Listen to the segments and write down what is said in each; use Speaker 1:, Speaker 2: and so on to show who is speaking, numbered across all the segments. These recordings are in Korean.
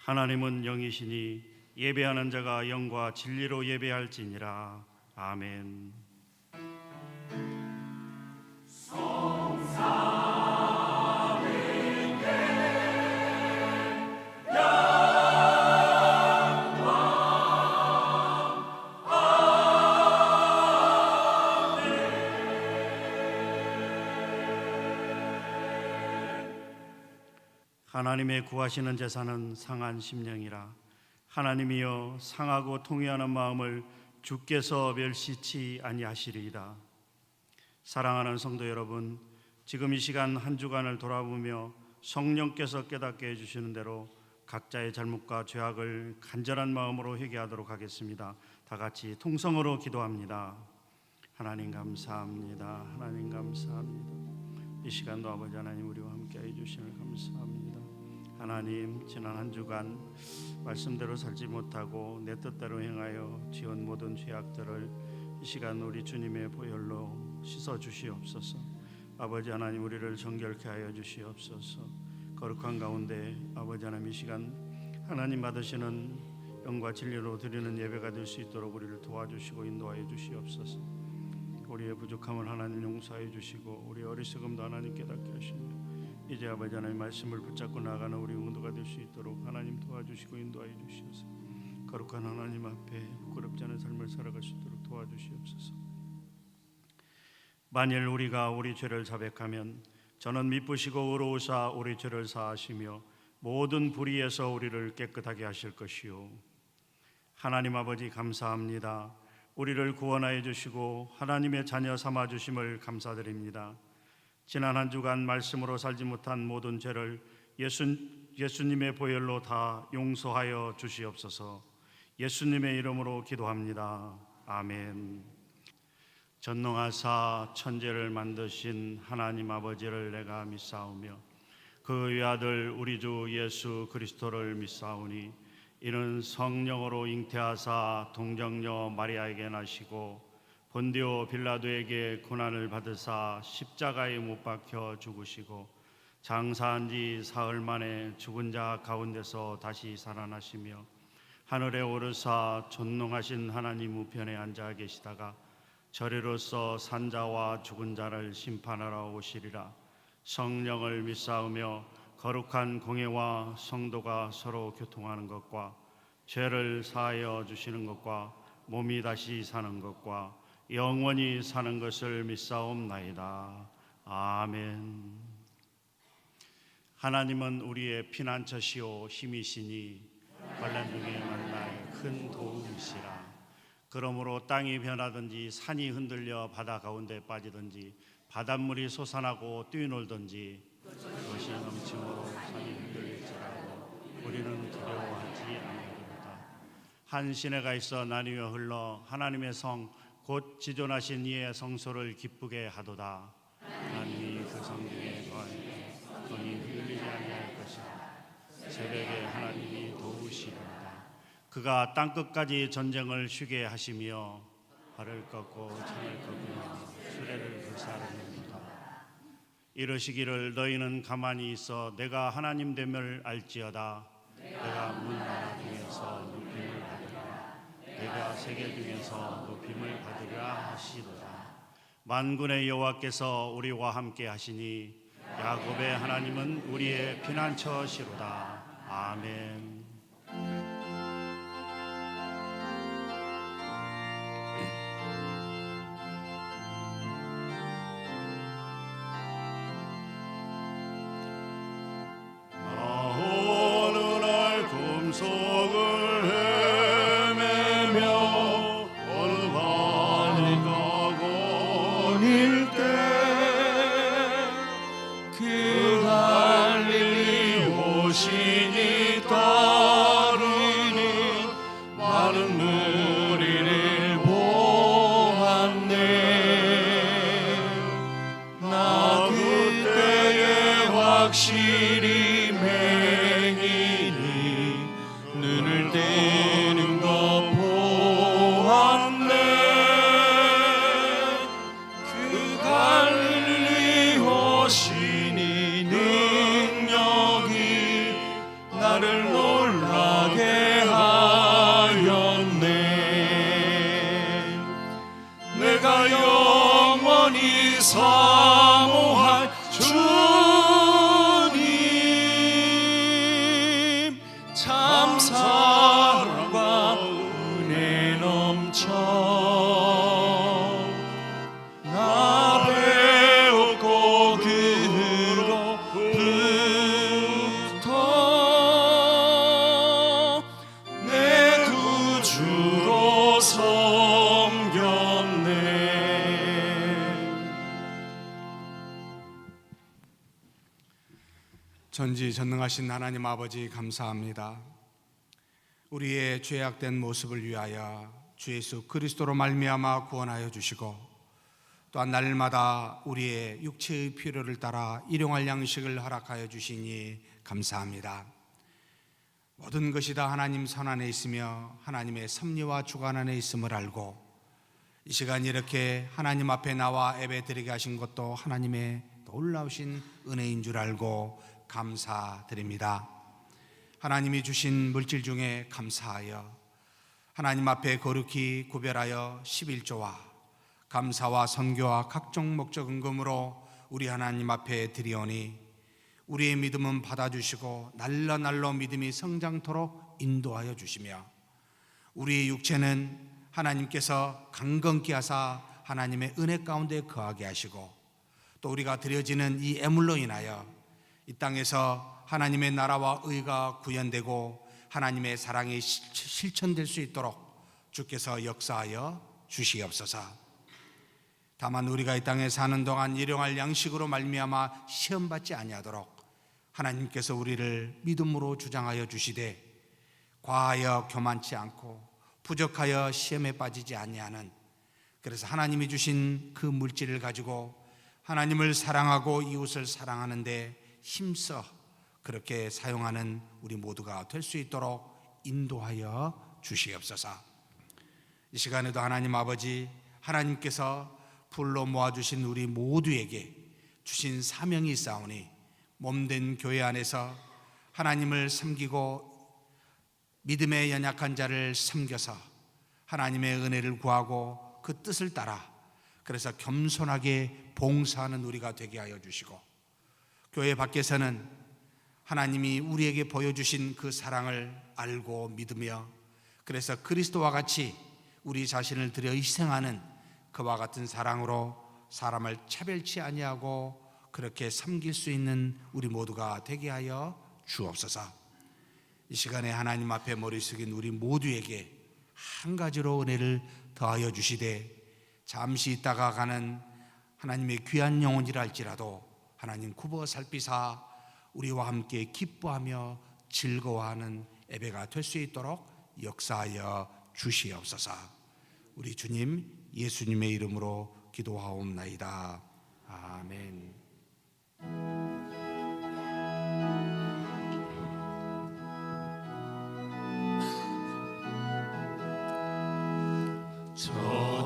Speaker 1: 하나님은 영이시니 예배하는 자가 영과 진리로 예배할지니라. 아멘. 하나님의 구하시는 제사는 상한 심령이라. 하나님이여 상하고 통회하는 마음을 주께서 멸시치 아니하시리이다. 사랑하는 성도 여러분, 지금 이 시간 한 주간을 돌아보며 성령께서 깨닫게 해주시는 대로 각자의 잘못과 죄악을 간절한 마음으로 회개하도록 하겠습니다. 다 같이 통성으로 기도합니다. 하나님 감사합니다. 하나님 감사합니다. 이 시간도 아버지 하나님 우리와 함께 해주시는 감사합니다. 하나님, 지난 한 주간 말씀대로 살지 못하고 내 뜻대로 행하여 지은 모든 죄악들을 이 시간 우리 주님의 보혈로 씻어 주시옵소서. 아버지 하나님, 우리를 정결케 하여 주시옵소서. 거룩한 가운데 아버지 하나님, 이 시간 하나님 받으시는 영과 진리로 드리는 예배가 될 수 있도록 우리를 도와주시고 인도하여 주시옵소서. 우리의 부족함을 하나님 용서해 주시고 우리의 어리석음도 하나님 깨닫게 하시며 이제 아버지 하나님 말씀을 붙잡고 나가는 우리 응도가 될 수 있도록 하나님 도와주시고 인도하여 주시옵소서. 거룩한 하나님 앞에 부끄럽지 않은 삶을 살아갈 수 있도록 도와주시옵소서. 만일 우리가 우리 죄를 자백하면 저는 미쁘시고 의로우사 우리 죄를 사하시며 모든 불의에서 우리를 깨끗하게 하실 것이요. 하나님 아버지 감사합니다. 우리를 구원하여 주시고 하나님의 자녀 삼아 주심을 감사드립니다. 지난 한 주간 말씀으로 살지 못한 모든 죄를 예수님의 보혈로 다 용서하여 주시옵소서. 예수님의 이름으로 기도합니다. 아멘. 전능하사 천지를 만드신 하나님 아버지를 내가 믿사오며 그 외아들 우리 주 예수 그리스도를 믿사오니 이는 성령으로 잉태하사 동정녀 마리아에게 나시고 본디오 빌라도에게 고난을 받으사 십자가에 못 박혀 죽으시고 장사한 지 사흘 만에 죽은 자 가운데서 다시 살아나시며 하늘에 오르사 존귀하신 하나님 우편에 앉아 계시다가 저리로서 산자와 죽은 자를 심판하러 오시리라. 성령을 믿사오며 거룩한 공회와 성도가 서로 교통하는 것과 죄를 사하여 주시는 것과 몸이 다시 사는 것과 영원히 사는 것을 믿사옵나이다. 아멘. 하나님은 우리의 피난처시오 힘이시니 환난 중에 만날 큰 도움이시라. 그러므로 땅이 변하든지 산이 흔들려 바다 가운데 빠지든지 바닷물이 솟아나고 뛰놀든지 그것이 넘침으로 산이 흔들릴지라도 우리는 두려워하지 아니하리로다. 한 시내가 있어 나뉘어 흘러 하나님의 성 곧 지존하신 이의 성소를 기쁘게 하도다. 하나님이 그 성 중에 거하니 성이 흔들리지 아니할 것이다. 새벽에 하나님이 도우시리로다. 그가 땅끝까지 전쟁을 쉬게 하시며 발을 꺾고 창을 꺾으며 수레를 불사르는도다. 이르시기를 너희는 가만히 있어 내가 하나님 됨을 알지어다. 내가 문 하나 중에서 높임을 받으리라. 내가 세계 중에서 높임을 받으리라 하시도다. 만군의 여호와께서 우리와 함께 하시니 야곱의 하나님은 우리의 피난처시로다. 아멘.
Speaker 2: 그 갈릴리 오시니 내가 영원히 사모할 주님, 참 사랑과 은혜 넘쳐 나 배웠고 그로부터 내 구주로 섬겼네.
Speaker 3: 전지전능하신 하나님 아버지, 감사합니다. 우리의 죄악된 모습을 위하여 주 예수 그리스도로 말미암아 구원하여 주시고, 또한 날마다 우리의 육체의 필요를 따라 일용할 양식을 허락하여 주시니 감사합니다. 모든 것이 다 하나님 손 안에 있으며 하나님의 섭리와 주관 안에 있음을 알고, 이 시간 이렇게 하나님 앞에 나와 예배드리게 하신 것도 하나님의 놀라우신 은혜인 줄 알고 감사드립니다. 하나님이 주신 물질 중에 감사하여 하나님 앞에 거룩히 구별하여 11조와 감사와 선교와 각종 목적 은금으로 우리 하나님 앞에 드리오니, 우리의 믿음은 받아주시고 날로 믿음이 성장토록 인도하여 주시며, 우리의 육체는 하나님께서 강건케 하사 하나님의 은혜 가운데 거하게 하시고, 또 우리가 드려지는 이 애물로 인하여 이 땅에서 하나님의 나라와 의가 구현되고 하나님의 사랑이 실천될 수 있도록 주께서 역사하여 주시옵소서. 다만 우리가 이 땅에 사는 동안 일용할 양식으로 말미암아 시험받지 아니하도록 하나님께서 우리를 믿음으로 주장하여 주시되, 과하여 교만치 않고 부족하여 시험에 빠지지 아니하는, 그래서 하나님이 주신 그 물질을 가지고 하나님을 사랑하고 이웃을 사랑하는데 힘써 그렇게 사용하는 우리 모두가 될 수 있도록 인도하여 주시옵소서. 이 시간에도 하나님 아버지, 하나님께서 불러 모아주신 우리 모두에게 주신 사명이 있사오니, 몸된 교회 안에서 하나님을 섬기고 믿음에 연약한 자를 섬겨서 하나님의 은혜를 구하고 그 뜻을 따라, 그래서 겸손하게 봉사하는 우리가 되게 하여 주시고, 교회 밖에서는 하나님이 우리에게 보여주신 그 사랑을 알고 믿으며, 그래서 그리스도와 같이 우리 자신을 들여 희생하는 그와 같은 사랑으로 사람을 차별치 아니하고 그렇게 섬길 수 있는 우리 모두가 되게 하여 주옵소서. 이 시간에 하나님 앞에 머리 숙인 우리 모두에게 한 가지로 은혜를 더하여 주시되, 잠시 있다가 가는 하나님의 귀한 영혼이라 할지라도 하나님 굽어 살피사 우리와 함께 기뻐하며 즐거워하는 예배가 될 수 있도록 역사하여 주시옵소서. 우리 주님 예수님의 이름으로 기도하옵나이다. 아멘.
Speaker 2: 저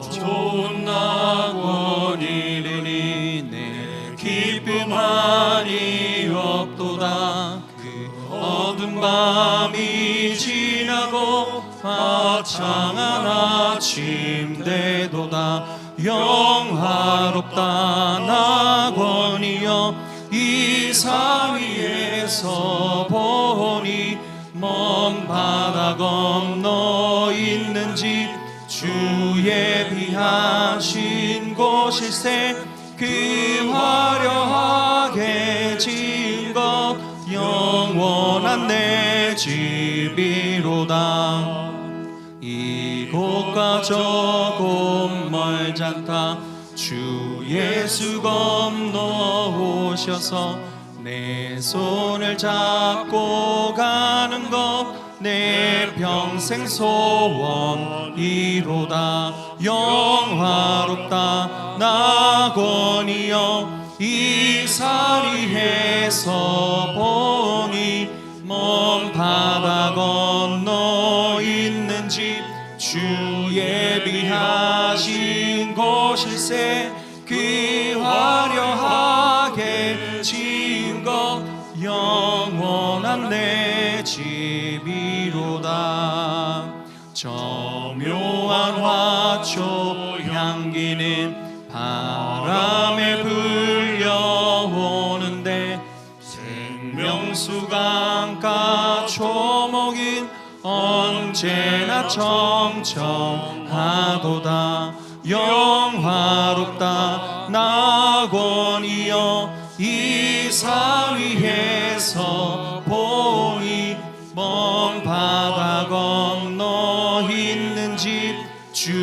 Speaker 2: 좋은 낙원 이르니 내 기쁨하니 없도다. 그 어두운 밤이 지나고 화창한 아침 되도다. 영화롭다 낙원이여 이 산 위에서 보니, 먼 바다 건너 있는 집 주 예비하신 곳일세. 그 화려하게 지은 것 영원한 내 집이로다. 이곳과 저곳 멀지 않다. 주 예수 건너오셔서 내 손을 잡고 가는 것 내 평생 소원이로다. 영화롭다 낙원이여 이 산 위에서 보니, 먼 바다 건너 있는 집 주 예비하신 곳일세. 그 화려하게 지은 것 영원한 내 집이로다. 저 묘한 화초 향기 향기는 바람에 불려오는데 생명수 강가 초목인 언제나 청청하도다. 영화롭다 낙원이여 이 산 위에서 보니 먼 바다 건너 있는 집 주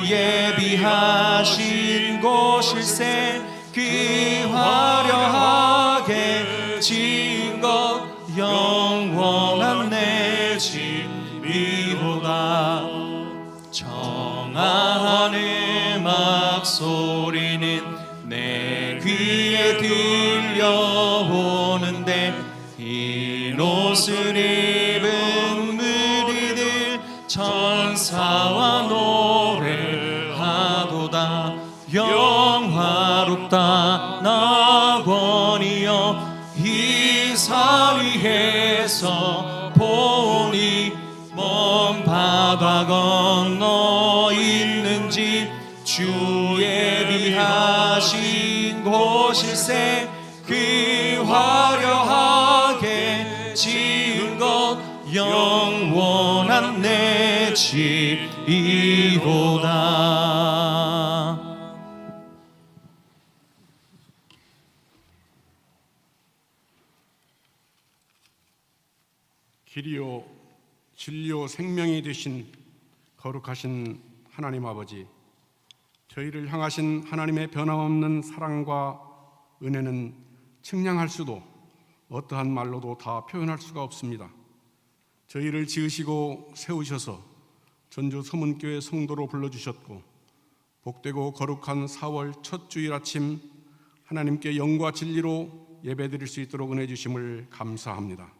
Speaker 2: 예비하신 곳일세. 그 화려하게 지은 것 영원한 내 집이로다. 청아한 음악 소리는 내 귀에 들려오는데 흰 옷을 입은 무리들 천사와 노래하도다. 영화롭다 낙원이여 이 산 위에서 보니 먼 바다 건너 있는 집 주 예비하신 곳일세. 그 화려하게 지은 것 영원한 내 집이로다.
Speaker 3: 길이요 진리요 생명이 되신 거룩하신 하나님 아버지, 저희를 향하신 하나님의 변함없는 사랑과 은혜는 측량할 수도 어떠한 말로도 다 표현할 수가 없습니다. 저희를 지으시고 세우셔서 전주 서문교회 성도로 불러주셨고, 복되고 거룩한 4월 첫 주일 아침 하나님께 영과 진리로 예배드릴 수 있도록 은혜 주심을 감사합니다.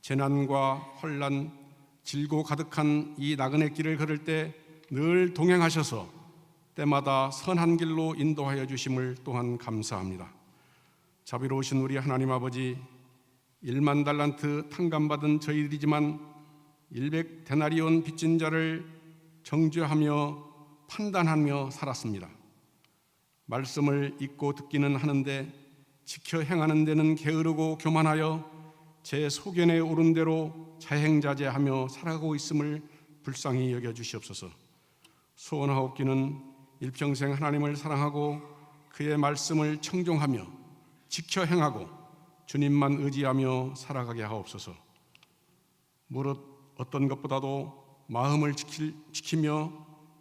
Speaker 3: 재난과 혼란, 질고 가득한 이 나그네 길을 걸을 때 늘 동행하셔서 때마다 선한 길로 인도하여 주심을 또한 감사합니다. 자비로우신 우리 하나님 아버지, 1만 달란트 탕감받은 저희들이지만 100데나리온 빚진 자를 정죄하며 판단하며 살았습니다. 말씀을 읽고 듣기는 하는데 지켜 행하는 데는 게으르고 교만하여 제 소견에 오른 대로 자행자제하며 살아가고 있음을 불쌍히 여겨주시옵소서. 소원하옵기는 일평생 하나님을 사랑하고 그의 말씀을 청종하며 지켜 행하고 주님만 의지하며 살아가게 하옵소서. 무릇 어떤 것보다도 마음을 지키며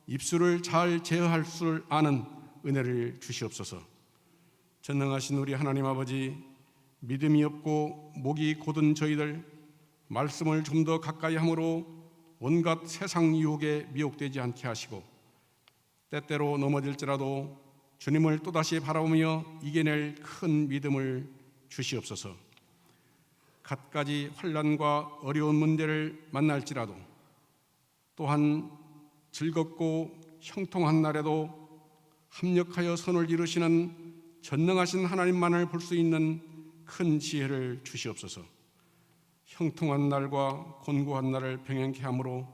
Speaker 3: 입술을 잘 제어할 줄 아는 은혜를 주시옵소서. 전능하신 우리 하나님 아버지, 믿음이 없고 목이 곧은 저희들, 말씀을 좀 더 가까이 함으로 온갖 세상 유혹에 미혹되지 않게 하시고, 때때로 넘어질지라도 주님을 또다시 바라보며 이겨낼 큰 믿음을 주시옵소서. 갖가지 환난과 어려운 문제를 만날지라도 또한 즐겁고 형통한 날에도 합력하여 선을 이루시는 전능하신 하나님만을 볼 수 있는 큰 지혜를 주시옵소서. 형통한 날과 곤고한 날을 병행케 함으로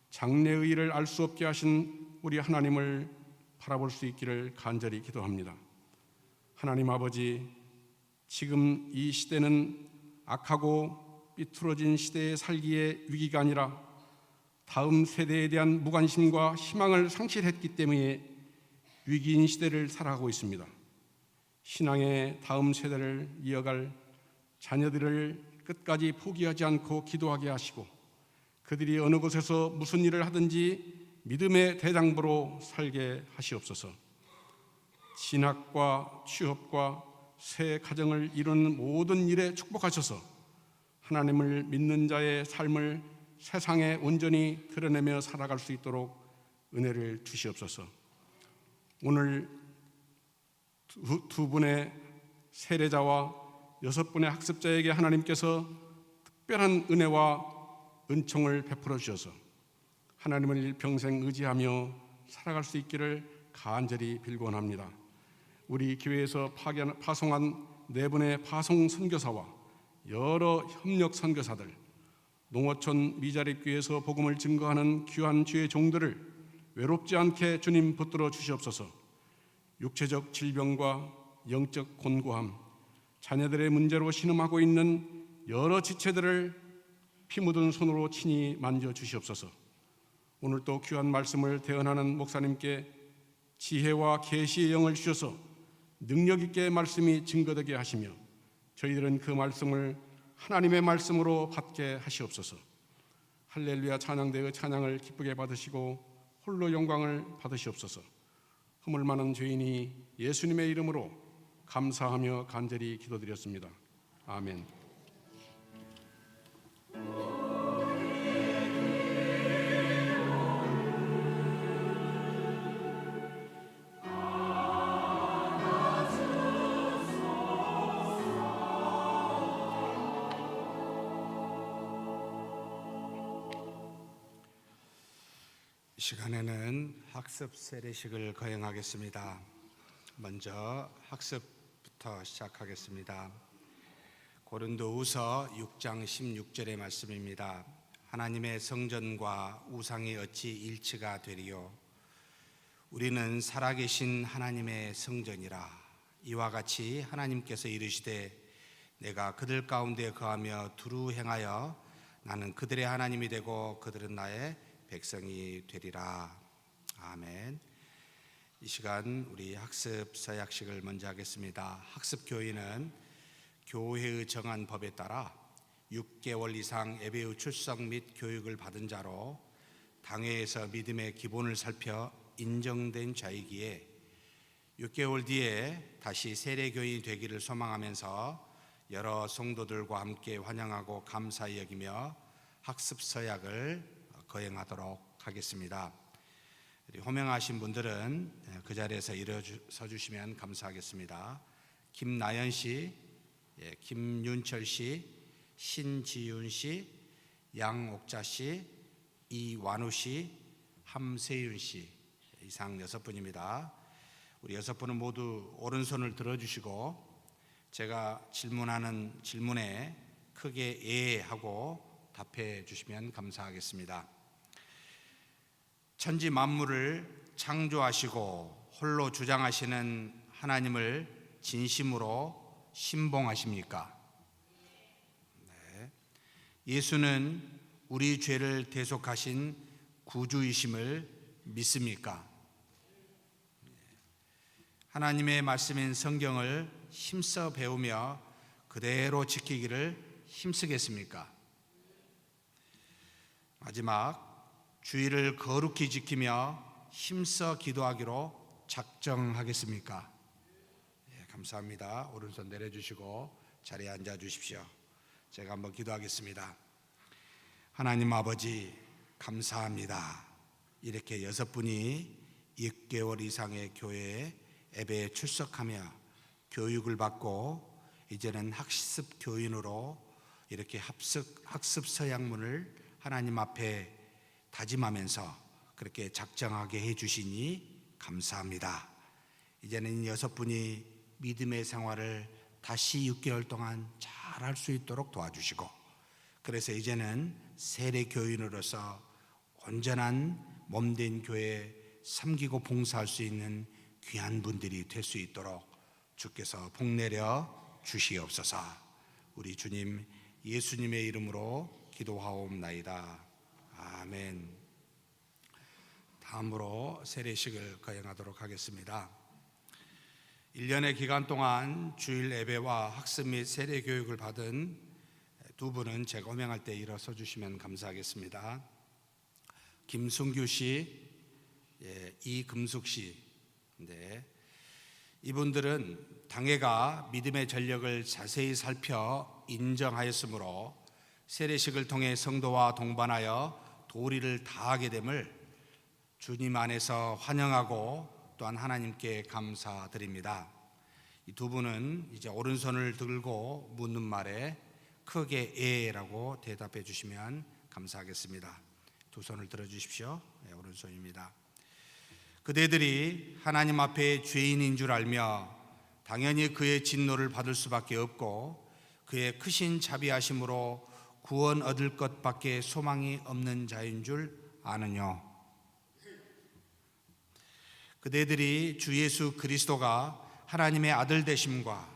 Speaker 3: 장래의 일을 알 수 없게 하신 우리 하나님을 바라볼 수 있기를 간절히 기도합니다. 하나님 아버지, 지금 이 시대는 악하고 삐뚤어진 시대에 살기에 위기가 아니라 다음 세대에 대한 무관심과 희망을 상실했기 때문에 위기인 시대를 살아가고 있습니다. 신앙의 다음 세대를 이어갈 자녀들을 끝까지 포기하지 않고 기도하게 하시고, 그들이 어느 곳에서 무슨 일을 하든지 믿음의 대장부로 살게 하시옵소서. 진학과 취업과 새 가정을 이루는 모든 일에 축복하셔서 하나님을 믿는 자의 삶을 세상에 온전히 드러내며 살아갈 수 있도록 은혜를 주시옵소서. 오늘 두 분의 세례자와 6분의 학습자에게 하나님께서 특별한 은혜와 은총을 베풀어 주셔서 하나님을 일평생 의지하며 살아갈 수 있기를 간절히 빌곤합니다. 우리 교회에서 파송한 4분의 파송 선교사와 여러 협력 선교사들, 농어촌 미자립교회에서 복음을 증거하는 귀한 주의 종들을
Speaker 4: 외롭지 않게 주님 붙들어 주시옵소서. 육체적 질병과 영적 곤고함, 자녀들의 문제로 신음하고 있는 여러 지체들을 피 묻은 손으로 친히 만져 주시옵소서. 오늘 또 귀한 말씀을 대언하는 목사님께 지혜와 계시의 영을 주셔서 능력 있게 말씀이 증거되게 하시며 저희들은 그 말씀을 하나님의 말씀으로 받게 하시옵소서. 할렐루야 찬양대의 찬양을 기쁘게 받으시고 홀로 영광을 받으시옵소서. 허물 많은 죄인이 예수님의 이름으로 감사하며 간절히 기도드렸습니다. 아멘.
Speaker 3: 이 시간에는 학습 세례식을 거행하겠습니다. 먼저 학습부터 시작하겠습니다. 고린도후서 6장 16절의 말씀입니다. 하나님의 성전과 우상이 어찌 일치가 되리요? 우리는 살아계신 하나님의 성전이라. 이와 같이 하나님께서 이르시되 내가 그들 가운데 거하며 두루 행하여 나는 그들의 하나님이 되고 그들은 나의 백성이 되리라. 아멘. 이 시간 우리 학습 서약식을 먼저 하겠습니다. 학습 교인은 교회의 정한 법에 따라 6개월 이상 예배의 출석 및 교육을 받은 자로 당회에서 믿음의 기본을 살펴 인정된 자이기에 6개월 뒤에 다시 세례교인이 되기를 소망하면서 여러 성도들과 함께 환영하고 감사히 여기며 학습 서약을 거행하도록 하겠습니다. 호명하신 분들은 그 자리에서 일어서 주시면 감사하겠습니다. 김나연 씨, 김윤철 씨, 신지윤 씨, 양옥자 씨, 이완우 씨, 함세윤 씨, 이상 6분입니다. 우리 6분은 모두 오른손을 들어주시고 제가 질문하는 질문에 크게 예 하고 답해 주시면 감사하겠습니다. 천지 만물을 창조하시고 홀로 주장하시는 하나님을 진심으로 신봉하십니까? 네. 예수는 우리 죄를 대속하신 구주이심을 믿습니까? 하나님의 말씀인 성경을 힘써 배우며 그대로 지키기를 힘쓰겠습니까? 마지막, 주의를 거룩히 지키며 힘써 기도하기로 작정하겠습니까? 감사합니다. 오른손 내려주시고 자리에 앉아 주십시오. 제가 한번 기도하겠습니다. 하나님 아버지 감사합니다. 이렇게 6분이 6개월 이상의 교회에 예배에 출석하며 교육을 받고 이제는 학습 교인으로 이렇게 학습 서약문을 하나님 앞에 다짐하면서 그렇게 작정하게 해주시니 감사합니다. 이제는 6분이 믿음의 생활을 다시 6개월 동안 잘 할 수 있도록 도와주시고 그래서 이제는 세례 교인으로서 온전한 몸된 교회 섬기고 봉사할 수 있는 귀한 분들이 될 수 있도록 주께서 복내려 주시옵소서. 우리 주님 예수님의 이름으로 기도하옵나이다. 아멘. 다음으로 세례식을 거행하도록 하겠습니다. 1년의 기간 동안 주일 예배와 학습 및 세례 교육을 받은 2분은 제가 호명할 때 일어서 주시면 감사하겠습니다. 김순규 씨, 이금숙 씨. 네. 이분들은 당회가 믿음의 전력을 자세히 살펴 인정하였으므로 세례식을 통해 성도와 동반하여 도리를 다하게 됨을 주님 안에서 환영하고 또한 하나님께 감사드립니다. 이 2분은 이제 오른손을 들고 묻는 말에 크게 예라고 대답해 주시면 감사하겠습니다. 2 손을 들어 주십시오. 네, 오른손입니다. 그대들이 하나님 앞에 죄인인 줄 알며 당연히 그의 진노를 받을 수밖에 없고 그의 크신 자비하심으로 구원 얻을 것밖에 소망이 없는 자인 줄 아느뇨. 그대들이 주 예수 그리스도가 하나님의 아들 되심과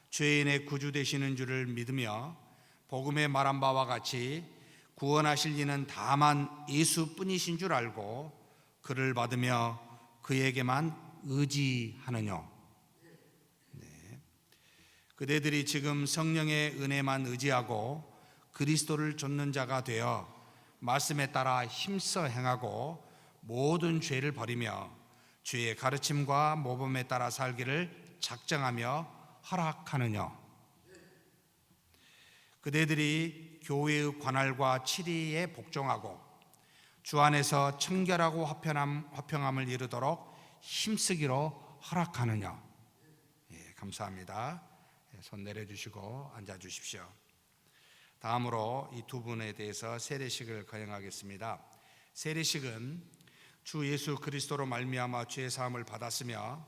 Speaker 3: 죄인의 구주 되시는 줄을 믿으며 복음에 말한 바와 같이 구원하실 이는 다만 예수뿐이신 줄 알고 그를 받으며 그에게만 의지하느뇨. 그대들이 지금 성령의 은혜만 의지하고 그리스도를 좇는 자가 되어 말씀에 따라 힘써 행하고 모든 죄를 버리며 주의 가르침과 모범에 따라 살기를 작정하며 허락하느뇨. 그대들이 교회의 관할과 치리에 복종하고 주 안에서 청결하고 화평함을 이루도록 힘쓰기로 허락하느뇨. 감사합니다. 손 내려주시고 앉아주십시오. 다음으로 이 두 분에 대해서 세례식을 거행하겠습니다. 세례식은 주 예수 그리스도로 말미암아 죄 사함을 받았으며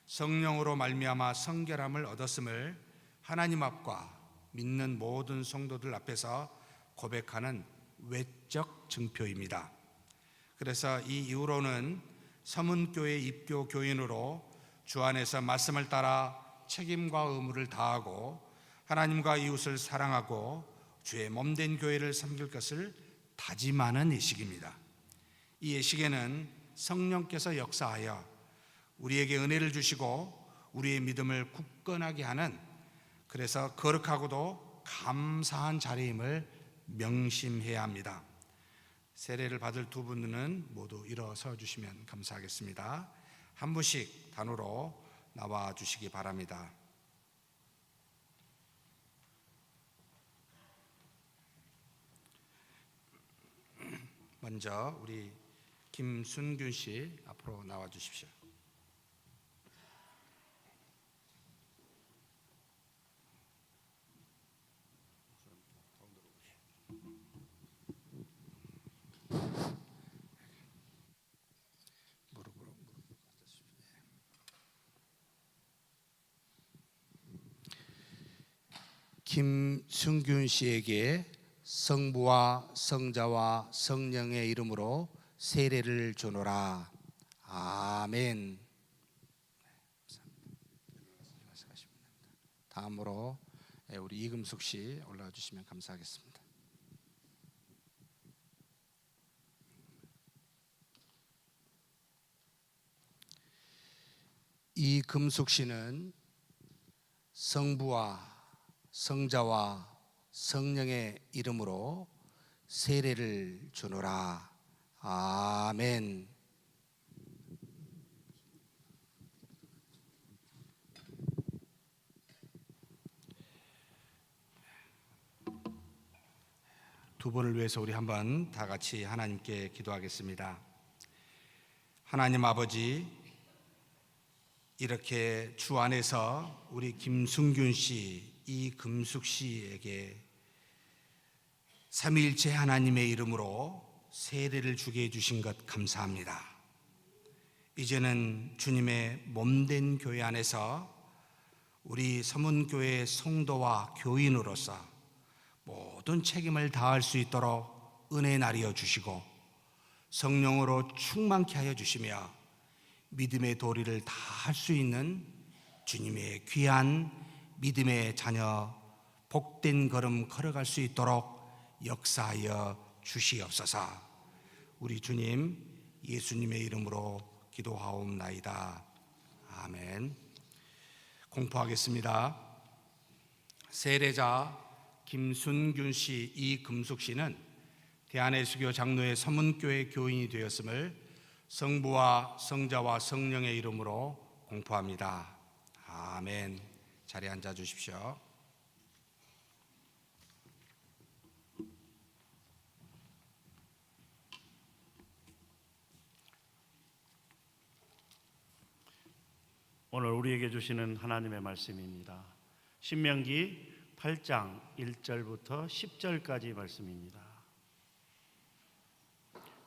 Speaker 3: 성령으로 말미암아 성결함을 얻었음을 하나님 앞과 믿는 모든 성도들 앞에서 고백하는 외적 증표입니다. 그래서 이 이후로는 서문교회 입교 교인으로 주 안에서 말씀을 따라 책임과 의무를 다하고 하나님과 이웃을 사랑하고 주의 몸된 교회를 섬길 것을 다짐하는 예식입니다. 이 예식에는 성령께서 역사하여 우리에게 은혜를 주시고 우리의 믿음을 굳건하게 하는, 그래서 거룩하고도 감사한 자리임을 명심해야 합니다. 세례를 받을 두 분은 모두 일어서 주시면 감사하겠습니다. 한 분씩 단으로 나와 주시기 바랍니다. 먼저 우리 김순균 씨 앞으로 나와 주십시오. 김순균 씨에게 성부와 성자와 성령의 이름으로 세례를 주노라. 아멘. 다음으로 우리 이금숙 씨 올라와 주시면 감사하겠습니다. 이금숙 씨는 성부와 성자와 성령의 이름으로 세례를 주노라. 아멘. 두 분을 위해서 우리 한번 다 같이 하나님께 기도하겠습니다. 하나님 아버지, 이렇게 주 안에서 우리 김순균 씨, 이금숙 씨에게 삼위일체 하나님의 이름으로 세례를 주게 해주신 것 감사합니다. 이제는 주님의 몸된 교회 안에서 우리 서문교회 성도와 교인으로서 모든 책임을 다할 수 있도록 은혜 나리어 주시고 성령으로 충만케 하여 주시며 믿음의 도리를 다 할 수 있는 주님의 귀한 믿음의 자녀, 복된 걸음 걸어갈 수 있도록 역사하여 주시옵소서. 우리 주님 예수님의 이름으로 기도하옵나이다. 아멘. 공포하겠습니다. 세례자 김순균 씨, 이금숙 씨는 대한예수교 장로회 서문교회 교인이 되었음을 성부와 성자와 성령의 이름으로 공포합니다. 아멘. 자리에 앉아 주십시오.
Speaker 1: 오늘 우리에게 주시는 하나님의 말씀입니다. 신명기 8장 1절부터 10절까지 말씀입니다.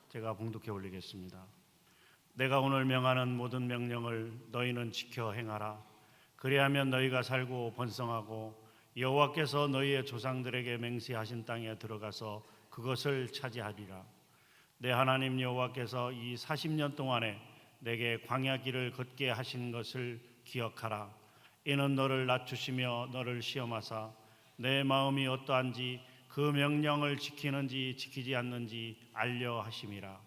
Speaker 1: 제가 봉독해 올리겠습니다. 내가 오늘 명하는 모든 명령을 너희는 지켜 행하라. 그리하면 너희가 살고 번성하고 여호와께서 너희의 조상들에게 맹세하신 땅에 들어가서 그것을 차지하리라. 내 하나님 여호와께서 이 40년 동안에 내게 광야 길을 걷게 하신 것을 기억하라. 이는 너를 낮추시며 너를 시험하사 내 마음이 어떠한지 그 명령을 지키는지 지키지 않는지 알려 하심이라.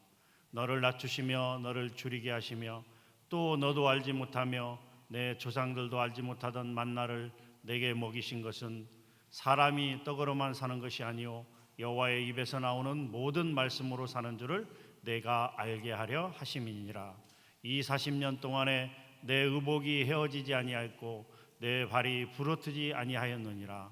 Speaker 1: 너를 낮추시며 너를 줄이게 하시며 또 너도 알지 못하며 내 조상들도 알지 못하던 만나를 내게 먹이신 것은 사람이 떡으로만 사는 것이 아니요 여호와의 입에서 나오는 모든 말씀으로 사는 줄을 내가 알게 하려 하심이니라. 이 40년 동안에 내 의복이 헤어지지 아니하였고 내 발이 부러뜨지 아니하였느니라.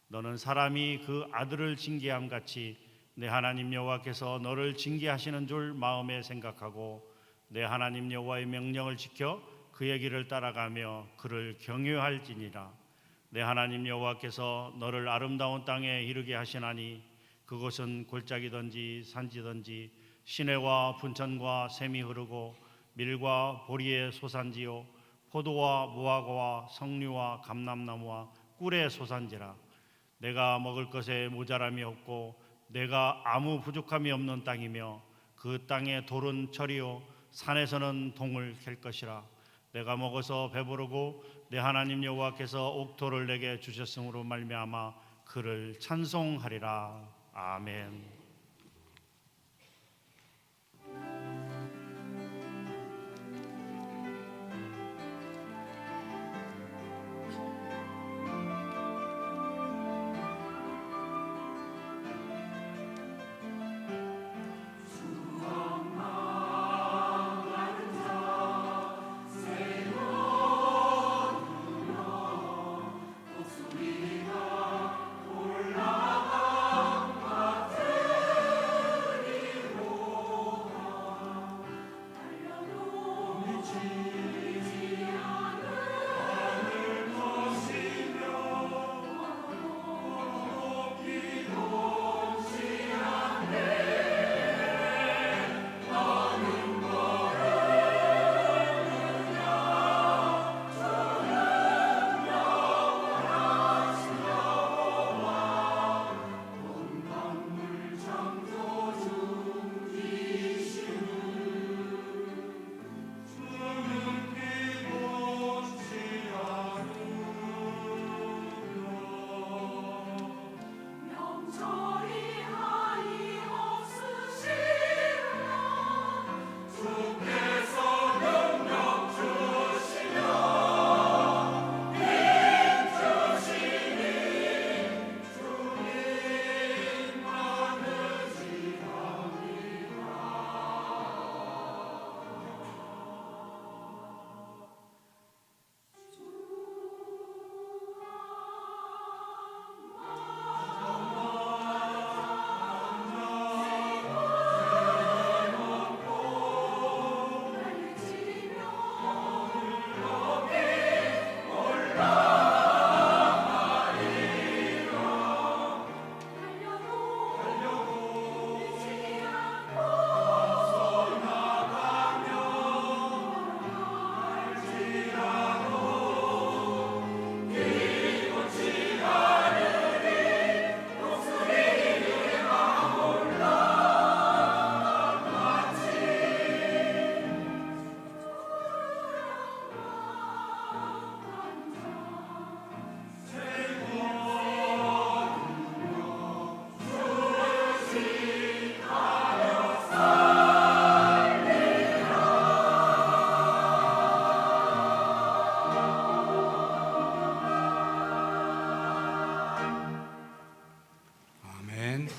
Speaker 1: 너는 사람이 그 아들을 징계함 같이 내 하나님 여호와께서 너를 징계하시는 줄 마음에 생각하고 내 하나님 여호와의 명령을 지켜 그의 길을 따라가며 그를 경외할지니라. 내 하나님 여호와께서 너를 아름다운 땅에 이르게 하시나니 그곳은 골짜기든지 산지든지 시내와 분천과 샘이 흐르고 밀과 보리의 소산지요 포도와 무화과와 석류와 감람나무와 꿀의 소산지라. 내가 먹을 것에 모자람이 없고 내가 아무 부족함이 없는 땅이며 그 땅의 돌은 철이요 산에서는 동을 캘 것이라. 내가 먹어서 배부르고 내 하나님 여호와께서 옥토를 내게 주셨으므로 말미암아 그를 찬송하리라. 아멘.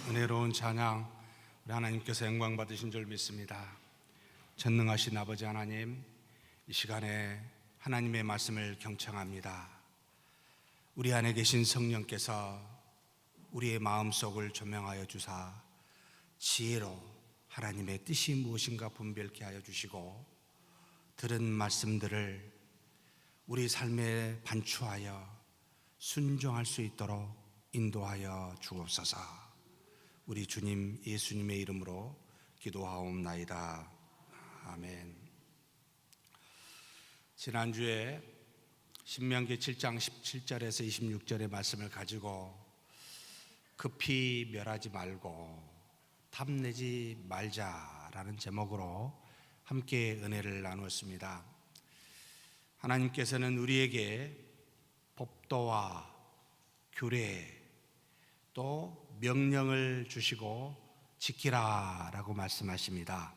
Speaker 3: 은혜로운 찬양 우리 하나님께서 영광 받으신 줄 믿습니다. 전능하신 아버지 하나님, 이 시간에 하나님의 말씀을 경청합니다. 우리 안에 계신 성령께서 우리의 마음속을 조명하여 주사 지혜로 하나님의 뜻이 무엇인가 분별케 하여 주시고 들은 말씀들을 우리 삶에 반추하여 순종할 수 있도록 인도하여 주옵소서. 우리 주님 예수님의 이름으로 기도하옵나이다. 아멘. 지난주에 신명기 7장 17절에서 26절의 말씀을 가지고 급히 멸하지 말고 탐내지 말자라는 제목으로 함께 은혜를 나누었습니다. 하나님께서는 우리에게 법도와 규례 또 명령을 주시고 지키라라고 말씀하십니다.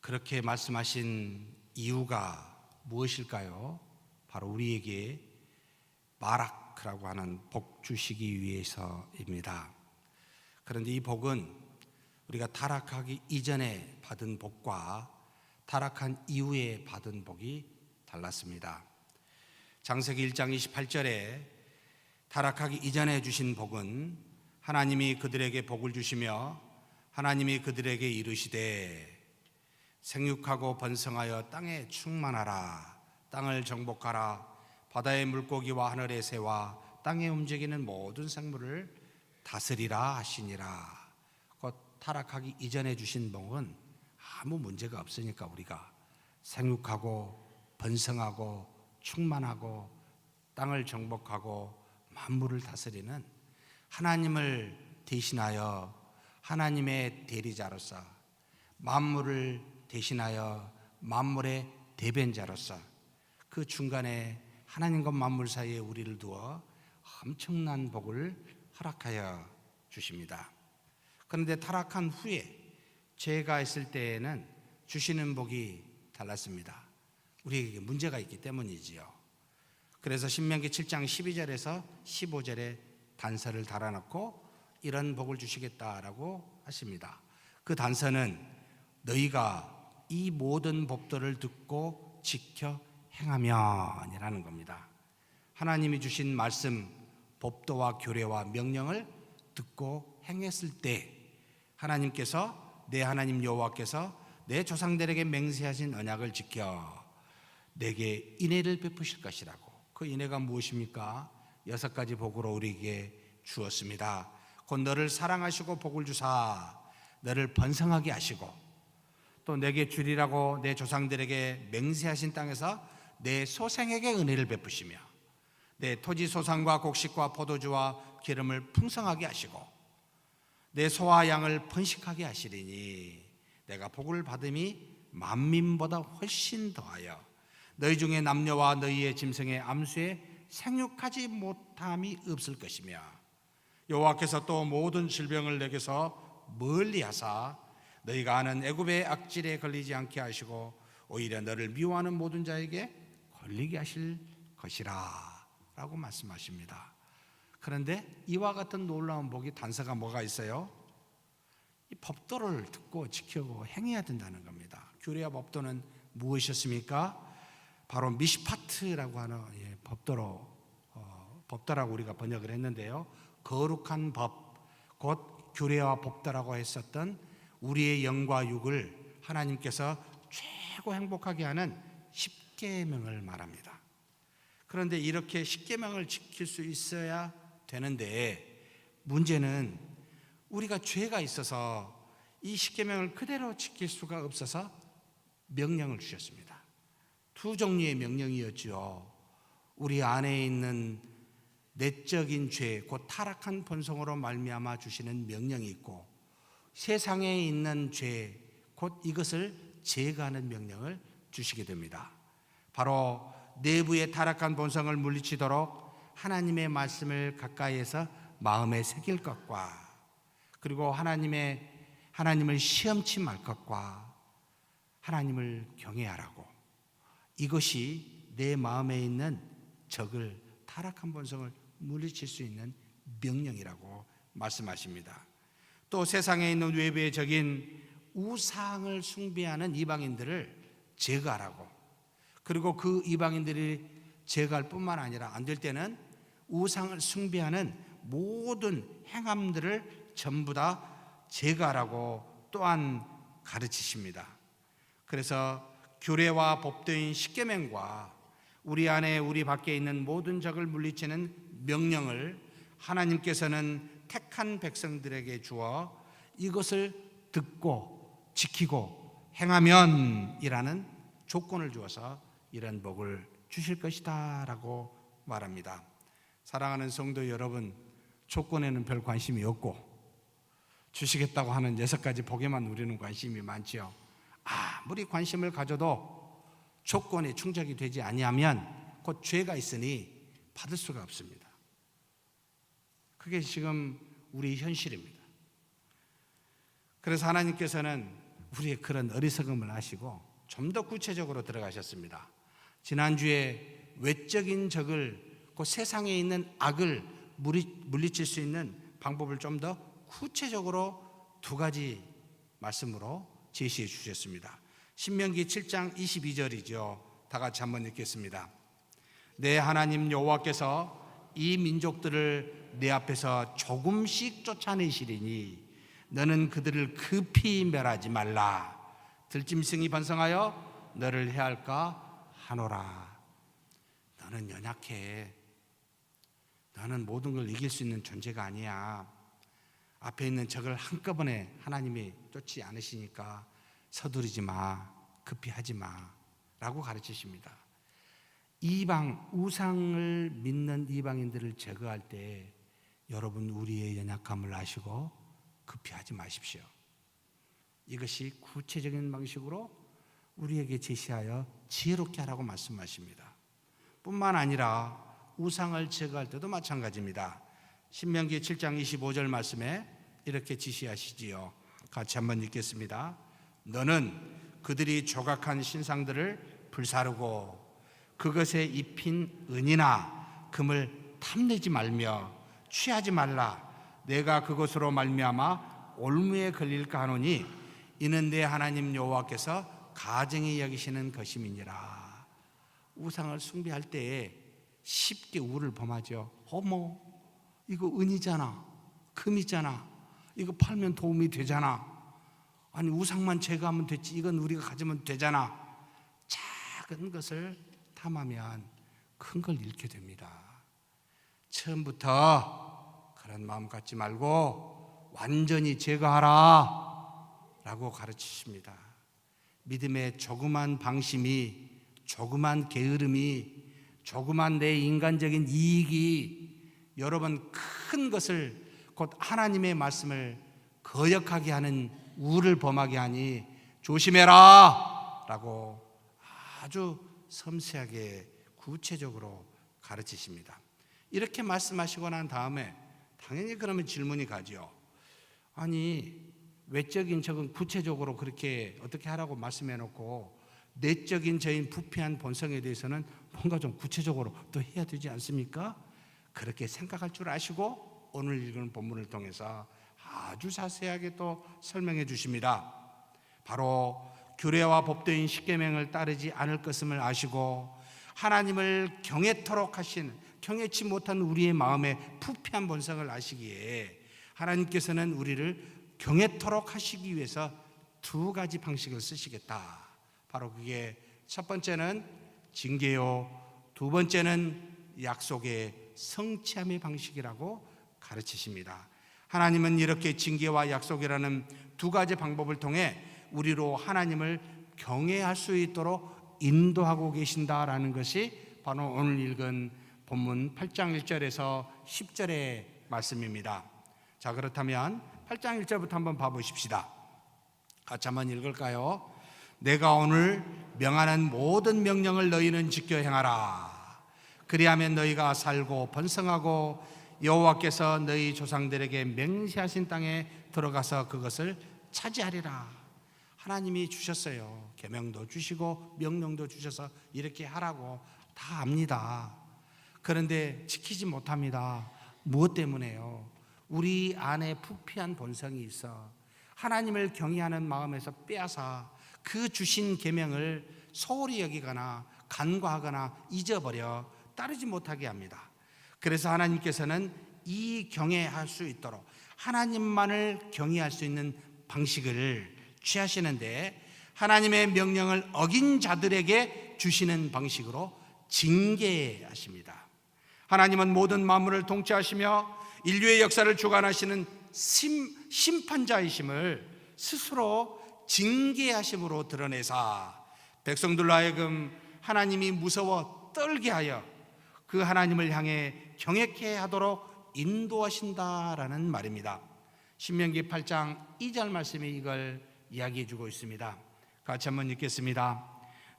Speaker 3: 그렇게 말씀하신 이유가 무엇일까요? 바로 우리에게 바라크라고 하는 복 주시기 위해서입니다. 그런데 이 복은 우리가 타락하기 이전에 받은 복과 타락한 이후에 받은 복이 달랐습니다. 창세기 1장 28절에 타락하기 이전에 주신 복은 하나님이 그들에게 복을 주시며 하나님이 그들에게 이르시되 생육하고 번성하여 땅에 충만하라, 땅을 정복하라, 바다의 물고기와 하늘의 새와 땅에 움직이는 모든 생물을 다스리라 하시니라. 곧 타락하기 이전에 주신 복은 아무 문제가 없으니까 우리가 생육하고 번성하고 충만하고 땅을 정복하고 만물을 다스리는 하나님을 대신하여 하나님의 대리자로서 만물을 대신하여 만물의 대변자로서 그 중간에 하나님과 만물 사이에 우리를 두어 엄청난 복을 허락하여 주십니다. 그런데 타락한 후에 죄가 있을 때에는 주시는 복이 달랐습니다. 우리에게 문제가 있기 때문이지요. 그래서 신명기 7장 12절에서 15절에 단서를 달아놓고 이런 복을 주시겠다라고 하십니다. 그 단서는 너희가 이 모든 법도를 듣고 지켜 행하면이라는 겁니다. 하나님이 주신 말씀, 법도와 규례와 명령을 듣고 행했을 때 하나님께서 내 하나님 여호와께서 내 조상들에게 맹세하신 언약을 지켜 내게 인애를 베푸실 것이라고. 그 인애가 무엇입니까? 6가지 복으로 우리에게 주었습니다. 곧 너를 사랑하시고 복을 주사 너를 번성하게 하시고 또 내게 주리라고 내 조상들에게 맹세하신 땅에서 내 소생에게 은혜를 베푸시며 내 토지 소산과 곡식과 포도주와 기름을 풍성하게 하시고 내 소와 양을 번식하게 하시리니 내가 복을 받음이 만민보다 훨씬 더하여 너희 중에 남녀와 너희의 짐승의 암수에 생육하지 못함이 없을 것이며 여호와께서 또 모든 질병을 내게서 멀리하사 너희가 아는 애굽의 악질에 걸리지 않게 하시고 오히려 너를 미워하는 모든 자에게 걸리게 하실 것이라 라고 말씀하십니다. 그런데 이와 같은 놀라운 복이 단서가 뭐가 있어요? 이 법도를 듣고 지키고 행해야 된다는 겁니다. 규례와 법도는 무엇이었습니까? 바로 미시파트라고 하는 법도라고 우리가 번역을 했는데요. 거룩한 법, 곧 규례와 법도라고 했었던 우리의 영과 육을 하나님께서 최고 행복하게 하는 십계명을 말합니다. 그런데 이렇게 십계명을 지킬 수 있어야 되는데 문제는 우리가 죄가 있어서 이 십계명을 그대로 지킬 수가 없어서 명령을 주셨습니다. 2종류의 명령이었지요. 우리 안에 있는 내적인 죄, 곧 타락한 본성으로 말미암아 주시는 명령이 있고 세상에 있는 죄, 곧 이것을 제거하는 명령을 주시게 됩니다. 바로 내부의 타락한 본성을 물리치도록 하나님의 말씀을 가까이에서 마음에 새길 것과 그리고 하나님을 시험치 말 것과 하나님을 경외하라고. 이것이 내 마음에 있는 적을 타락한 본성을 물리칠 수 있는 명령이라고 말씀하십니다. 또 세상에 있는 외부의 적인 우상을 숭배하는 이방인들을 제거하라고. 그리고 그 이방인들이 제거할 뿐만 아니라 안 될 때는 우상을 숭배하는 모든 행함들을 전부 다 제거하라고 또한 가르치십니다. 그래서 규례와 법도인 십계명과 우리 안에 우리 밖에 있는 모든 적을 물리치는 명령을 하나님께서는 택한 백성들에게 주어 이것을 듣고 지키고 행하면이라는 조건을 주어서 이런 복을 주실 것이다 라고 말합니다. 사랑하는 성도 여러분, 조건에는 별 관심이 없고 주시겠다고 하는 6가지 복에만 우리는 관심이 많지요. 아무리 관심을 가져도 조건에 충족이 되지 아니하면 곧 죄가 있으니 받을 수가 없습니다. 그게 지금 우리 현실입니다. 그래서 하나님께서는 우리의 그런 어리석음을 아시고 좀 더 구체적으로 들어가셨습니다. 지난주에 외적인 적을, 그 세상에 있는 악을 물리칠 수 있는 방법을 좀 더 구체적으로 두 가지 말씀으로 제시해 주셨습니다. 신명기 7장 22절이죠. 다 같이 한번 읽겠습니다. 내 하나님 여호와께서 이 민족들을 내 앞에서 조금씩 쫓아내시리니 너는 그들을 급히 멸하지 말라. 들짐승이 번성하여 너를 해할까 하노라. 너는 연약해. 너는 모든 걸 이길 수 있는 존재가 아니야. 앞에 있는 적을 한꺼번에 하나님이 쫓지 않으시니까 서두르지 마, 급히 하지 마 라고 가르치십니다. 이방, 우상을 믿는 이방인들을 제거할 때 여러분 우리의 연약함을 아시고 급히 하지 마십시오. 이것이 구체적인 방식으로 우리에게 제시하여 지혜롭게 하라고 말씀하십니다. 뿐만 아니라 우상을 제거할 때도 마찬가지입니다. 신명기 7장 25절 말씀에 이렇게 지시하시지요. 같이 한번 읽겠습니다. 너는 그들이 조각한 신상들을 불사르고 그것에 입힌 은이나 금을 탐내지 말며 취하지 말라. 내가 그것으로 말미암아 올무에 걸릴까 하노니 이는 내 하나님 여호와께서 가증히 여기시는 것임이니라. 우상을 숭배할 때에 쉽게 우를 범하죠. 어머, 이거 은이잖아, 금이잖아, 이거 팔면 도움이 되잖아, 아니 우상만 제거하면 됐지, 이건 우리가 가지면 되잖아. 작은 것을 탐하면 큰 걸 잃게 됩니다. 처음부터 그런 마음 갖지 말고 완전히 제거하라 라고 가르치십니다. 믿음의 조그만 방심이, 조그만 게으름이, 조그만 내 인간적인 이익이 여러 번 큰 것을, 곧 하나님의 말씀을 거역하게 하는 우를 범하게 하니 조심해라 라고 아주 섬세하게 구체적으로 가르치십니다. 이렇게 말씀하시고 난 다음에 당연히 그러면 질문이 가죠. 아니 외적인 적은 구체적으로 그렇게 어떻게 하라고 말씀해 놓고 내적인 저희 부패한 본성에 대해서는 뭔가 좀 구체적으로 또 해야 되지 않습니까? 그렇게 생각할 줄 아시고 오늘 읽은 본문을 통해서 아주 자세하게 또 설명해 주십니다. 바로 규례와 법도인 십계명을 따르지 않을 것임을 아시고 하나님을 경외토록 하신, 경외치 못한 우리의 마음의 부패한 본성을 아시기에 하나님께서는 우리를 경외토록 하시기 위해서 두 가지 방식을 쓰시겠다. 바로 그게 첫 번째는 징계요, 두 번째는 약속의 성취함의 방식이라고 가르치십니다. 하나님은 이렇게 징계와 약속이라는 두 가지 방법을 통해 우리로 하나님을 경외할 수 있도록 인도하고 계신다라는 것이 바로 오늘 읽은 본문 8장 1절에서 10절의 말씀입니다. 자, 그렇다면 8장 1절부터 한번 봐보십시다. 같이 한번 읽을까요? 내가 오늘 명하는 모든 명령을 너희는 지켜 행하라. 그리하면 너희가 살고 번성하고 여호와께서 너희 조상들에게 맹세하신 땅에 들어가서 그것을 차지하리라. 하나님이 주셨어요. 계명도 주시고 명령도 주셔서 이렇게 하라고 다 압니다. 그런데 지키지 못합니다. 무엇 때문에요? 우리 안에 부패한 본성이 있어 하나님을 경외하는 마음에서 빼앗아 그 주신 계명을 소홀히 여기거나 간과하거나 잊어버려 따르지 못하게 합니다. 그래서 하나님께서는 이 경외할 수 있도록 하나님만을 경외할 수 있는 방식을 취하시는데 하나님의 명령을 어긴 자들에게 주시는 방식으로 징계하십니다. 하나님은 모든 만물을 통치하시며 인류의 역사를 주관하시는 심판자이심을 스스로 징계하심으로 드러내사 백성들로 하여금 하나님이 무서워 떨게 하여 그 하나님을 향해 경외케 하도록 인도하신다라는 말입니다. 신명기 8장 2절 말씀이 이걸 이야기해 주고 있습니다. 같이 한번 읽겠습니다.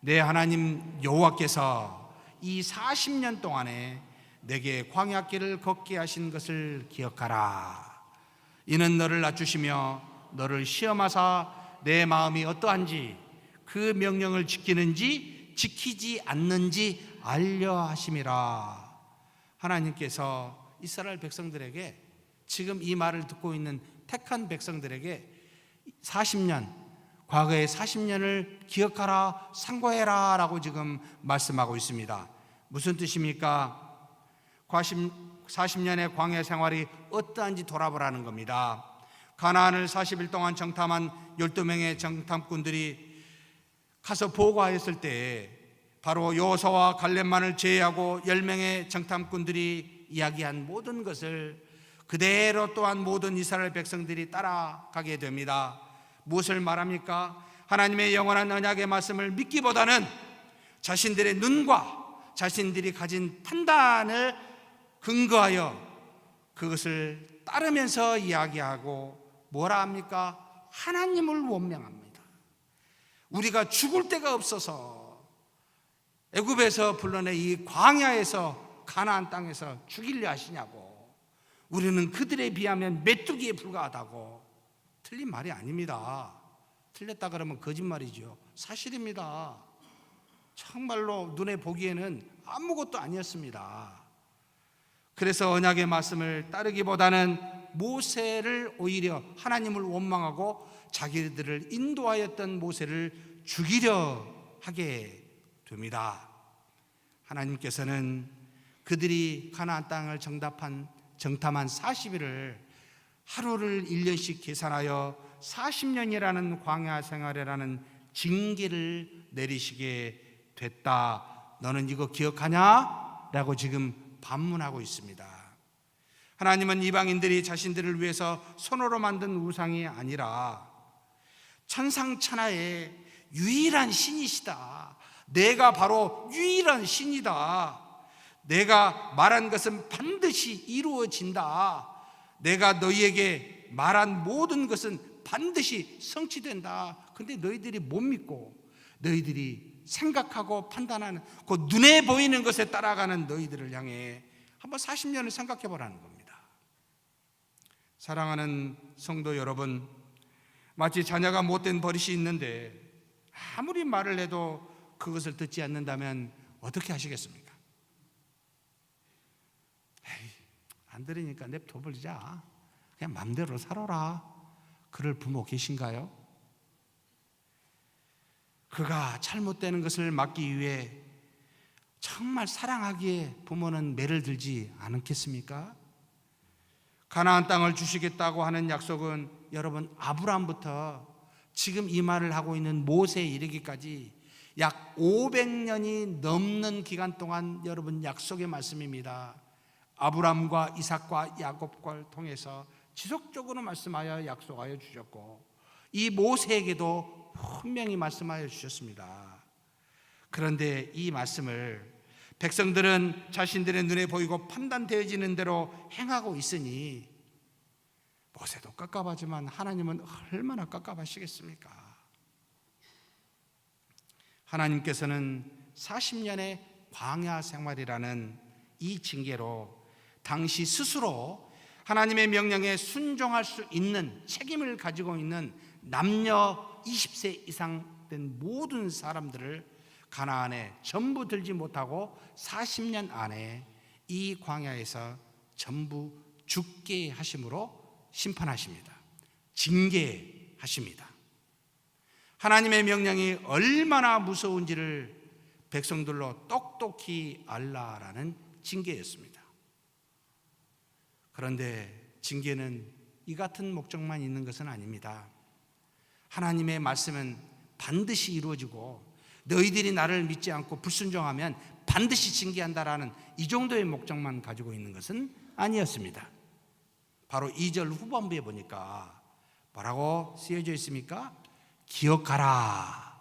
Speaker 3: 내 하나님 여호와께서 이 40년 동안에 내게 광야길을 걷게 하신 것을 기억하라. 이는 너를 낮추시며 너를 시험하사 내 마음이 어떠한지 그 명령을 지키는지 지키지 않는지 알려 하심이라. 하나님께서 이스라엘 백성들에게, 지금 이 말을 듣고 있는 택한 백성들에게 40년, 과거의 40년을 기억하라, 상고해라 라고 지금 말씀하고 있습니다. 무슨 뜻입니까? 40년의 광야 생활이 어떠한지 돌아보라는 겁니다. 가나안을 40일 동안 정탐한 12명의 정탐꾼들이 가서 보고하였을 때 바로 여호수아와 갈렙만을 제외하고 10명의 정탐꾼들이 이야기한 모든 것을 그대로 또한 모든 이스라엘 백성들이 따라가게 됩니다. 무엇을 말합니까? 하나님의 영원한 언약의 말씀을 믿기보다는 자신들의 눈과 자신들이 가진 판단을 근거하여 그것을 따르면서 이야기하고 뭐라 합니까? 하나님을 원망합니다. 우리가 죽을 데가 없어서 애굽에서 불러내 이 광야에서 가나안 땅에서 죽이려 하시냐고, 우리는 그들에 비하면 메뚜기에 불과하다고. 틀린 말이 아닙니다. 틀렸다 그러면 거짓말이죠. 사실입니다. 정말로 눈에 보기에는 아무것도 아니었습니다. 그래서 언약의 말씀을 따르기보다는 모세를 오히려 하나님을 원망하고 자기들을 인도하였던 모세를 죽이려 하게 됩니다. 하나님께서는 그들이 가나안 땅을 정탐한 40일을 하루를 1년씩 계산하여 40년이라는 광야 생활이라는 징계를 내리시게 됐다. 너는 이거 기억하냐? 라고 지금 반문하고 있습니다. 하나님은 이방인들이 자신들을 위해서 손으로 만든 우상이 아니라 천상천하의 유일한 신이시다. 내가 바로 유일한 신이다. 내가 말한 것은 반드시 이루어진다. 내가 너희에게 말한 모든 것은 반드시 성취된다. 근데 너희들이 못 믿고 너희들이 생각하고 판단하는 그 눈에 보이는 것에 따라가는 너희들을 향해 한번 40년을 생각해 보라는 겁니다. 사랑하는 성도 여러분, 마치 자녀가 못된 버릇이 있는데 아무리 말을 해도 그것을 듣지 않는다면 어떻게 하시겠습니까? 에이, 안 들으니까 냅둬버리자, 그냥 맘대로 살아라, 그럴 부모 계신가요? 그가 잘못되는 것을 막기 위해 정말 사랑하기에 부모는 매를 들지 않겠습니까? 가나안 땅을 주시겠다고 하는 약속은 여러분 아브라함부터 지금 이 말을 하고 있는 모세에 이르기까지 약 500년이 넘는 기간 동안 여러분 약속의 말씀입니다. 아브라함과 이삭과 야곱과를 통해서 지속적으로 말씀하여 약속하여 주셨고 이 모세에게도 분명히 말씀하여 주셨습니다. 그런데 이 말씀을 백성들은 자신들의 눈에 보이고 판단되어지는 대로 행하고 있으니 모세도 깝깝하지만 하나님은 얼마나 깝깝하시겠습니까? 하나님께서는 40년의 광야 생활이라는 이 징계로 당시 스스로 하나님의 명령에 순종할 수 있는 책임을 가지고 있는 남녀 20세 이상 된 모든 사람들을 가나안에 전부 들지 못하고 40년 안에 이 광야에서 전부 죽게 하심으로 심판하십니다. 징계하십니다. 하나님의 명령이 얼마나 무서운지를 백성들로 똑똑히 알라라는 징계였습니다. 그런데 징계는 이 같은 목적만 있는 것은 아닙니다. 하나님의 말씀은 반드시 이루어지고 너희들이 나를 믿지 않고 불순종하면 반드시 징계한다라는 이 정도의 목적만 가지고 있는 것은 아니었습니다. 바로 2절 후반부에 보니까 뭐라고 쓰여져 있습니까? 기억하라.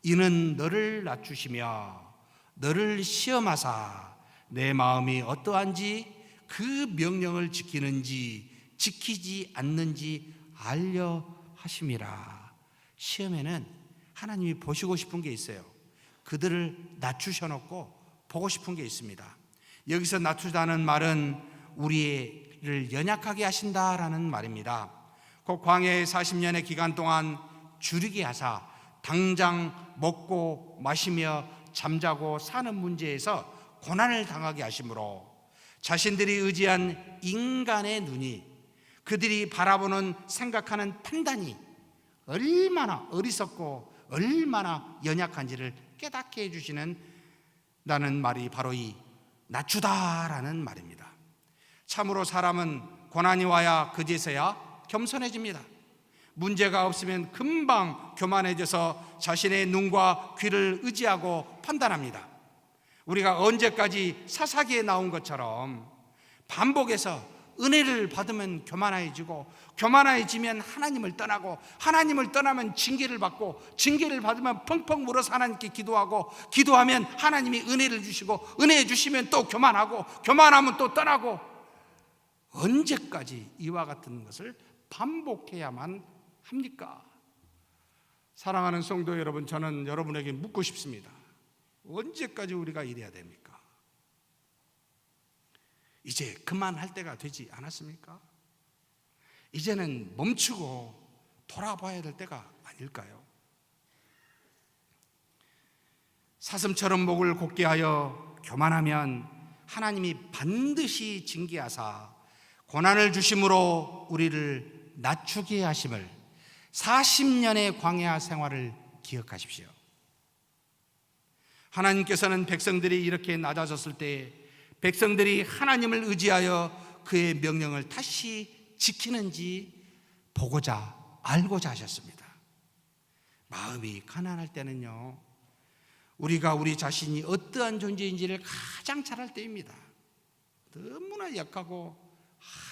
Speaker 3: 이는 너를 낮추시며 너를 시험하사 내 마음이 어떠한지 그 명령을 지키는지 지키지 않는지 알려 하심이라. 시험에는 하나님이 보시고 싶은 게 있어요. 그들을 낮추셔 놓고 보고 싶은 게 있습니다. 여기서 낮추다는 말은 우리를 연약하게 하신다라는 말입니다. 그 광야의 40년의 기간 동안 줄이게 하사 당장 먹고 마시며 잠자고 사는 문제에서 고난을 당하게 하심으로 자신들이 의지한 인간의 눈이, 그들이 바라보는 생각하는 판단이 얼마나 어리석고 얼마나 연약한지를 깨닫게 해주시는 다는 말이 바로 이 낮추다라는 말입니다. 참으로 사람은 고난이 와야 그제서야 겸손해집니다. 문제가 없으면 금방 교만해져서 자신의 눈과 귀를 의지하고 판단합니다. 우리가 언제까지 사사기에 나온 것처럼 반복해서 은혜를 받으면 교만해지고, 교만해지면 하나님을 떠나고, 하나님을 떠나면 징계를 받고, 징계를 받으면 펑펑 울어서 하나님께 기도하고, 기도하면 하나님이 은혜를 주시고, 은혜 주시면 또 교만하고, 교만하면 또 떠나고, 언제까지 이와 같은 것을 반복해야만 합니까? 사랑하는 성도 여러분, 저는 여러분에게 묻고 싶습니다. 언제까지 우리가 이래야 됩니까? 이제 그만할 때가 되지 않았습니까? 이제는 멈추고 돌아봐야 될 때가 아닐까요? 사슴처럼 목을 곧게 하여 교만하면 하나님이 반드시 징계하사 고난을 주심으로 우리를 낮추게 하심을 40년의 광야 생활을 기억하십시오. 하나님께서는 백성들이 이렇게 낮아졌을 때 백성들이 하나님을 의지하여 그의 명령을 다시 지키는지 보고자 알고자 하셨습니다. 마음이 가난할 때는요, 우리가 우리 자신이 어떠한 존재인지를 가장 잘 알 때입니다. 너무나 약하고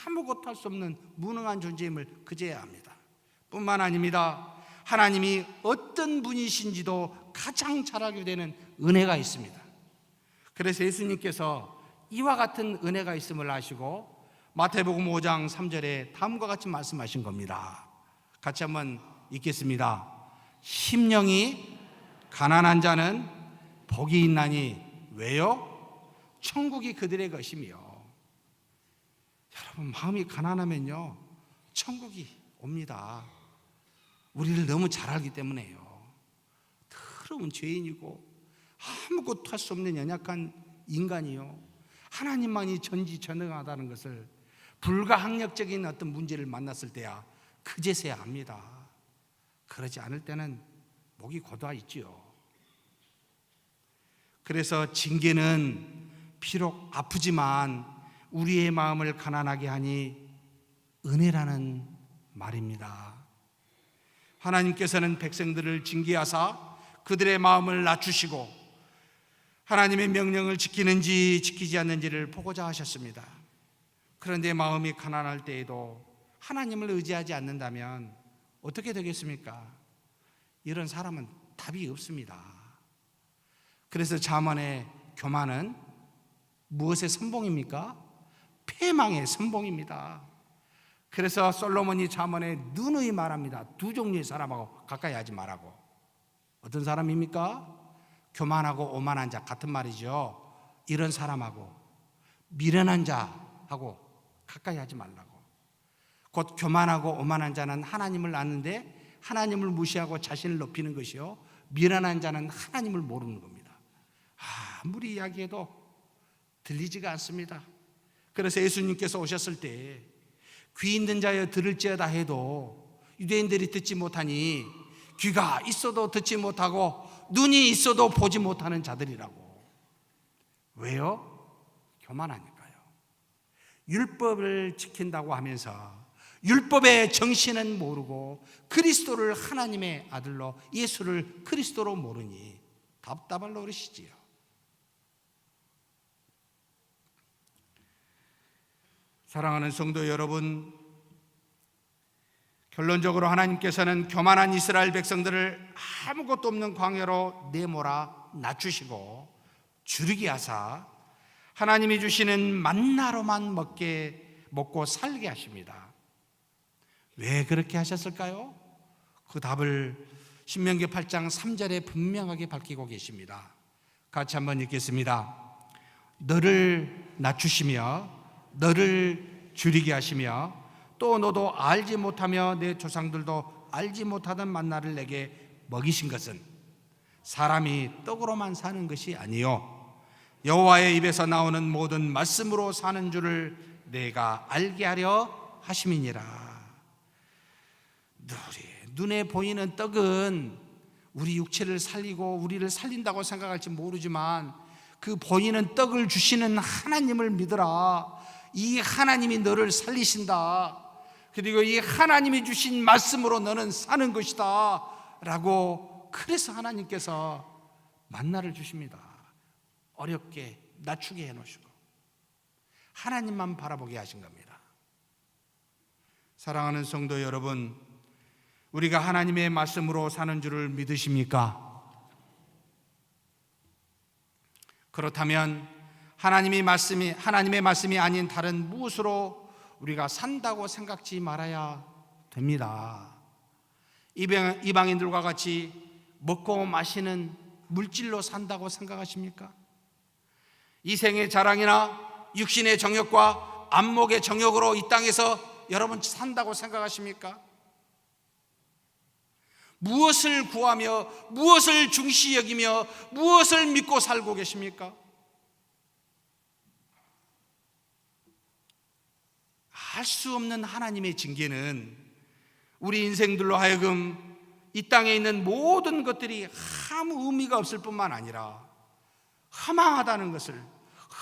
Speaker 3: 아무것도 할 수 없는 무능한 존재임을 그제야 합니다. 뿐만 아닙니다. 하나님이 어떤 분이신지도 가장 잘 알게 되는 은혜가 있습니다. 그래서 예수님께서 이와 같은 은혜가 있음을 아시고 마태복음 5장 3절에 다음과 같이 말씀하신 겁니다. 같이 한번 읽겠습니다. 심령이 가난한 자는 복이 있나니 왜요? 천국이 그들의 것이며. 여러분, 마음이 가난하면요, 천국이 옵니다. 우리를 너무 잘 알기 때문에요. 더러운 죄인이고 아무것도 할 수 없는 연약한 인간이요, 하나님만이 전지전능하다는 것을 불가항력적인 어떤 문제를 만났을 때야 그제서야 압니다. 그러지 않을 때는 목이 고도하 있지요. 그래서 징계는 비록 아프지만 우리의 마음을 가난하게 하니 은혜라는 말입니다. 하나님께서는 백성들을 징계하사 그들의 마음을 낮추시고 하나님의 명령을 지키는지 지키지 않는지를 보고자 하셨습니다. 그런데 마음이 가난할 때에도 하나님을 의지하지 않는다면 어떻게 되겠습니까? 이런 사람은 답이 없습니다. 그래서 잠언의 교만은 무엇의 선봉입니까? 패망의 선봉입니다. 그래서 솔로몬이 잠언에 누누이 말합니다. 두 종류의 사람하고 가까이 하지 말라고. 어떤 사람입니까? 교만하고 오만한 자, 같은 말이죠. 이런 사람하고 미련한 자하고 가까이 하지 말라고. 곧 교만하고 오만한 자는 하나님을 아는데 하나님을 무시하고 자신을 높이는 것이요, 미련한 자는 하나님을 모르는 겁니다. 아무리 이야기해도 들리지가 않습니다. 그래서 예수님께서 오셨을 때 귀 있는 자여 들을지어다 해도 유대인들이 듣지 못하니 귀가 있어도 듣지 못하고 눈이 있어도 보지 못하는 자들이라고. 왜요? 교만하니까요. 율법을 지킨다고 하면서 율법의 정신은 모르고 그리스도를 하나님의 아들로, 예수를 그리스도로 모르니 답답할 노릇이지요. 사랑하는 성도 여러분, 결론적으로 하나님께서는 교만한 이스라엘 백성들을 아무것도 없는 광야로 내몰아 낮추시고 줄이게 하사 하나님이 주시는 만나로만 먹고 살게 하십니다. 왜 그렇게 하셨을까요? 그 답을 신명기 8장 3절에 분명하게 밝히고 계십니다. 같이 한번 읽겠습니다. 너를 낮추시며 너를 줄이게 하시며 또 너도 알지 못하며 내 조상들도 알지 못하던 만나를 내게 먹이신 것은 사람이 떡으로만 사는 것이 아니요 여호와의 입에서 나오는 모든 말씀으로 사는 줄을 내가 알게 하려 하심이니라. 눈에 보이는 떡은 우리 육체를 살리고 우리를 살린다고 생각할지 모르지만 그 보이는 떡을 주시는 하나님을 믿어라. 이 하나님이 너를 살리신다. 그리고 이 하나님이 주신 말씀으로 너는 사는 것이다 라고, 그래서 하나님께서 만나를 주십니다. 어렵게 낮추게 해놓으시고 하나님만 바라보게 하신 겁니다. 사랑하는 성도 여러분, 우리가 하나님의 말씀으로 사는 줄을 믿으십니까? 그렇다면 하나님의 말씀이 아닌 다른 무엇으로 우리가 산다고 생각지 말아야 됩니다. 이방인들과 같이 먹고 마시는 물질로 산다고 생각하십니까? 이생의 자랑이나 육신의 정욕과 안목의 정욕으로 이 땅에서 여러분 산다고 생각하십니까? 무엇을 구하며 무엇을 중시 여기며 무엇을 믿고 살고 계십니까? 알 수 없는 하나님의 징계는 우리 인생들로 하여금 이 땅에 있는 모든 것들이 아무 의미가 없을 뿐만 아니라 허망하다는 것을,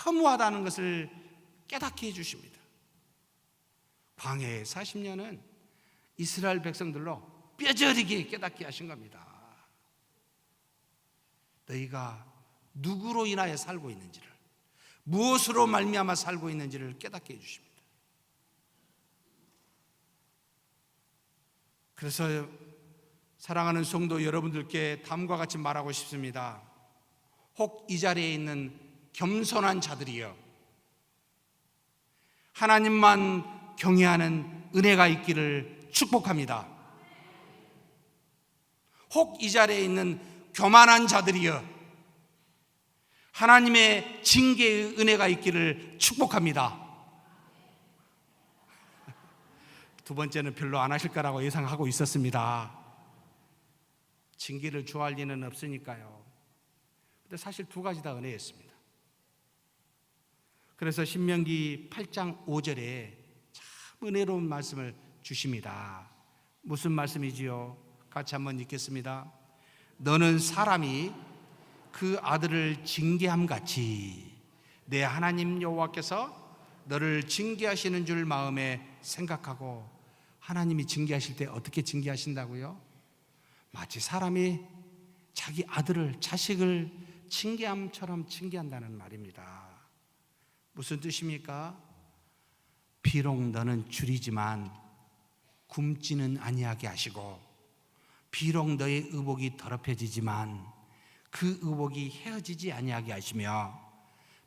Speaker 3: 허무하다는 것을 깨닫게 해주십니다. 광야의 40년은 이스라엘 백성들로 뼈저리게 깨닫게 하신 겁니다. 너희가 누구로 인하여 살고 있는지를, 무엇으로 말미암아 살고 있는지를 깨닫게 해주십니다. 그래서 사랑하는 성도 여러분들께 다음과 같이 말하고 싶습니다. 혹 이 자리에 있는 겸손한 자들이여, 하나님만 경외하는 은혜가 있기를 축복합니다. 혹 이 자리에 있는 교만한 자들이여, 하나님의 징계의 은혜가 있기를 축복합니다. 두 번째는 별로 안 하실 거라고 예상하고 있었습니다. 징계를 좋아할 리는 없으니까요. 근데 사실 두 가지 다 은혜였습니다. 그래서 신명기 8장 5절에 참 은혜로운 말씀을 주십니다. 무슨 말씀이지요? 같이 한번 읽겠습니다. 너는 사람이 그 아들을 징계함 같이 내 하나님 여호와께서 너를 징계하시는 줄 마음에 생각하고, 하나님이 징계하실 때 어떻게 징계하신다고요? 마치 사람이 자기 아들을, 자식을 징계함처럼 징계한다는 말입니다. 무슨 뜻입니까? 비록 너는 줄이지만 굶지는 아니하게 하시고, 비록 너의 의복이 더럽혀지지만 그 의복이 헤어지지 아니하게 하시며,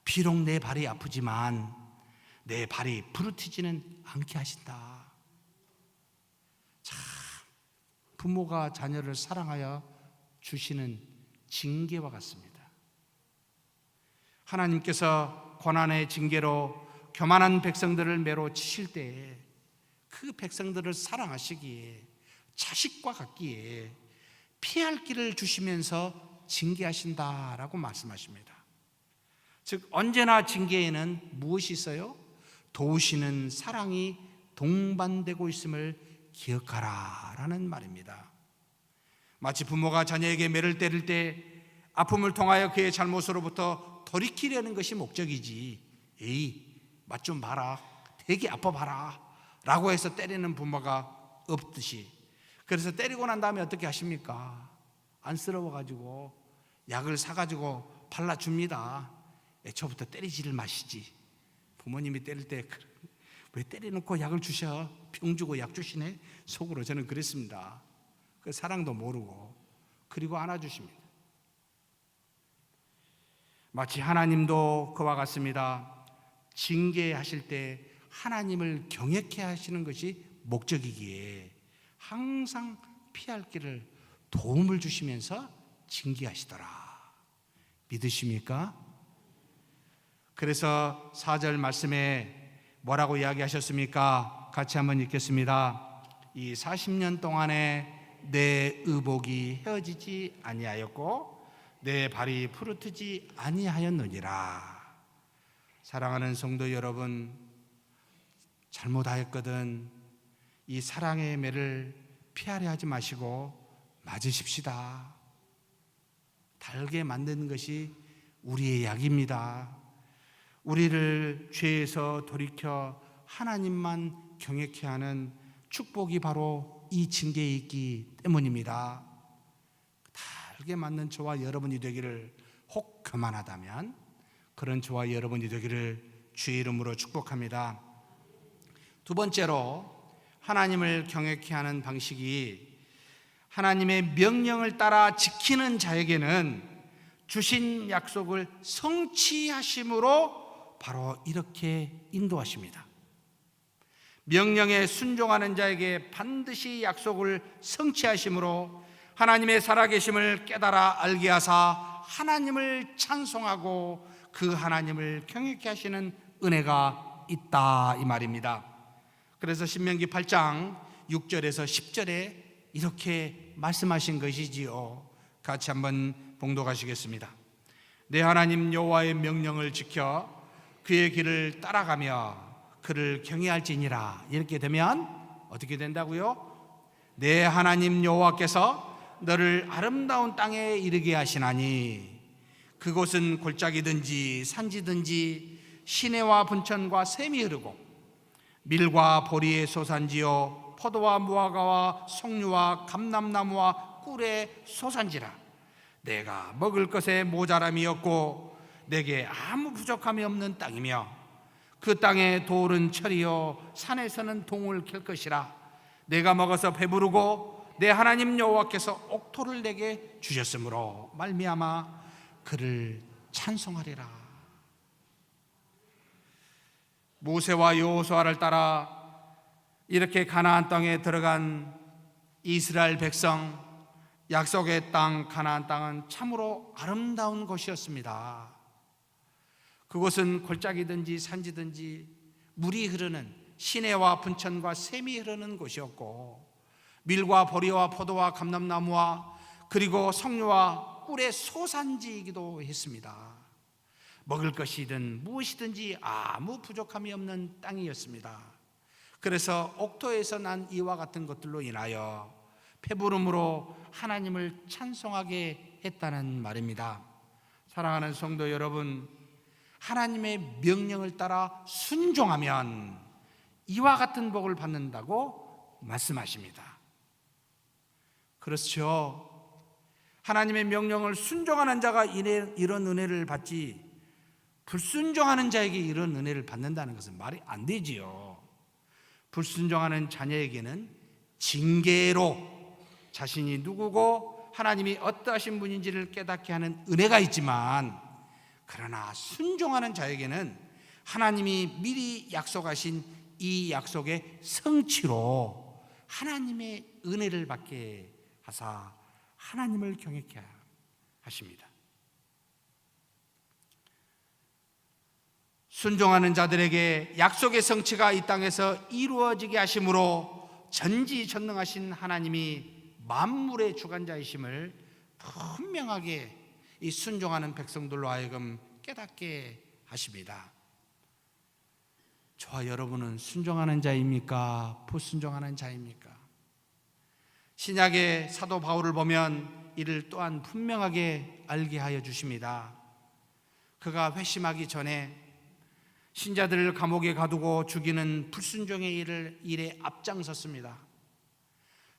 Speaker 3: 비록 내 발이 아프지만 내 발이 부르트지는 않게 하신다. 참, 부모가 자녀를 사랑하여 주시는 징계와 같습니다. 하나님께서 고난의 징계로 교만한 백성들을 매로 치실 때에 그 백성들을 사랑하시기에, 자식과 같기에 피할 길을 주시면서 징계하신다라고 말씀하십니다. 즉 언제나 징계에는 무엇이 있어요? 도우시는 사랑이 동반되고 있음을 기억하라 라는 말입니다. 마치 부모가 자녀에게 매를 때릴 때 아픔을 통하여 그의 잘못으로부터 돌이키려는 것이 목적이지, 에이 맛 좀 봐라, 되게 아파 봐라 라고 해서 때리는 부모가 없듯이, 그래서 때리고 난 다음에 어떻게 하십니까? 안쓰러워가지고 약을 사가지고 발라줍니다. 애초부터 때리지를 마시지. 부모님이 때릴 때 왜 때려놓고 약을 주셔? 병 주고 약 주시네? 속으로 저는 그랬습니다. 그 사랑도 모르고. 그리고 안아주십니다. 마치 하나님도 그와 같습니다. 징계하실 때 하나님을 경외케 하시는 것이 목적이기에 항상 피할 길을 도움을 주시면서 징계하시더라. 믿으십니까? 그래서 4절 말씀에 뭐라고 이야기하셨습니까? 같이 한번 읽겠습니다. 이 40년 동안에 내 의복이 헤어지지 아니하였고 내 발이 부르트지 아니하였느니라. 사랑하는 성도 여러분, 잘못하였거든 이 사랑의 매를 피하려 하지 마시고 맞으십시다. 달게 만드는 것이 우리의 약입니다. 우리를 죄에서 돌이켜 하나님만 경외케 하는 축복이 바로 이 징계에 있기 때문입니다. 달게 맞는 저와 여러분이 되기를, 혹 교만하다면 그런 저와 여러분이 되기를 주의 이름으로 축복합니다. 두 번째로 하나님을 경외케 하는 방식이, 하나님의 명령을 따라 지키는 자에게는 주신 약속을 성취하심으로 바로 이렇게 인도하십니다. 명령에 순종하는 자에게 반드시 약속을 성취하심으로 하나님의 살아계심을 깨달아 알게 하사 하나님을 찬송하고 그 하나님을 경외케 하시는 은혜가 있다, 이 말입니다. 그래서 신명기 8장 6절에서 10절에 이렇게 말씀하신 것이지요. 같이 한번 봉독하시겠습니다. 내 하나님 여호와의 명령을 지켜 그의 길을 따라가며 그를 경외할지니라. 이렇게 되면 어떻게 된다고요? 내 하나님 여호와께서 너를 아름다운 땅에 이르게 하시나니 그곳은 골짜기든지 산지든지 시내와 분천과 샘이 흐르고 밀과 보리의 소산지요 포도와 무화과와 석류와 감람나무와 꿀의 소산지라. 내가 먹을 것에 모자람이 없고 내게 아무 부족함이 없는 땅이며 그 땅에 돌은 철이요 산에서는 동을 캘 것이라. 내가 먹어서 배부르고 내 하나님 여호와께서 옥토를 내게 주셨으므로 말미암아 그를 찬송하리라. 모세와 여호수아를 따라 이렇게 가나안 땅에 들어간 이스라엘 백성, 약속의 땅 가나안 땅은 참으로 아름다운 곳이었습니다. 그곳은 골짜기든지 산지든지 물이 흐르는 시내와 분천과 샘이 흐르는 곳이었고 밀과 보리와 포도와 감람나무와 그리고 석류와 꿀의 소산지이기도 했습니다. 먹을 것이든 무엇이든지 아무 부족함이 없는 땅이었습니다. 그래서 옥토에서 난 이와 같은 것들로 인하여 배부름으로 하나님을 찬송하게 했다는 말입니다. 사랑하는 성도 여러분, 하나님의 명령을 따라 순종하면 이와 같은 복을 받는다고 말씀하십니다. 그렇죠. 하나님의 명령을 순종하는 자가 이런 은혜를 받지, 불순종하는 자에게 이런 은혜를 받는다는 것은 말이 안 되지요. 불순종하는 자녀에게는 징계로 자신이 누구고 하나님이 어떠하신 분인지를 깨닫게 하는 은혜가 있지만, 그러나 순종하는 자에게는 하나님이 미리 약속하신 이 약속의 성취로 하나님의 은혜를 받게 하사 하나님을 경외케 하십니다. 순종하는 자들에게 약속의 성취가 이 땅에서 이루어지게 하심으로 전지전능하신 하나님이 만물의 주관자이심을 분명하게 이 순종하는 백성들로 하여금 깨닫게 하십니다. 저와 여러분은 순종하는 자입니까? 불순종하는 자입니까? 신약의 사도 바울을 보면 이를 또한 분명하게 알게 하여 주십니다. 그가 회심하기 전에 신자들을 감옥에 가두고 죽이는 불순종의 일에 앞장섰습니다.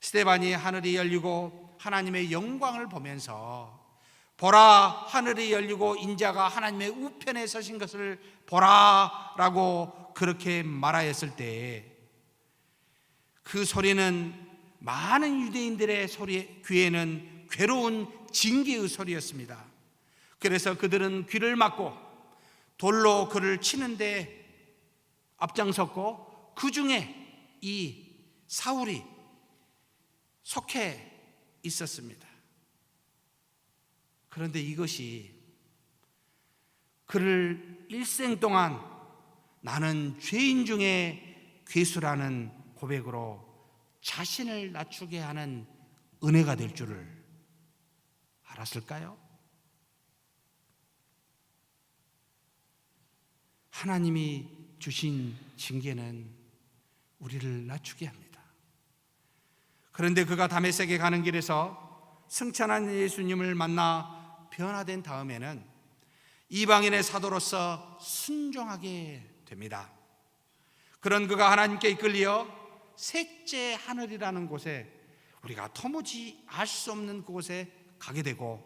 Speaker 3: 스데반이 하늘이 열리고 하나님의 영광을 보면서 보라, 하늘이 열리고 인자가 하나님의 우편에 서신 것을 보라 라고 그렇게 말하였을 때 그 소리는 많은 유대인들의 귀에는 괴로운 징계의 소리였습니다. 그래서 그들은 귀를 막고 돌로 그를 치는데 앞장섰고, 그 중에 이 사울이 속해 있었습니다. 그런데 이것이 그를 일생 동안 나는 죄인 중에 괴수라는 고백으로 자신을 낮추게 하는 은혜가 될 줄을 알았을까요? 하나님이 주신 징계는 우리를 낮추게 합니다. 그런데 그가 다메섹에 가는 길에서 승천한 예수님을 만나 변화된 다음에는 이방인의 사도로서 순종하게 됩니다. 그런 그가 하나님께 이끌려 셋째 하늘이라는 곳에, 우리가 도무지 알 수 없는 그곳에 가게 되고,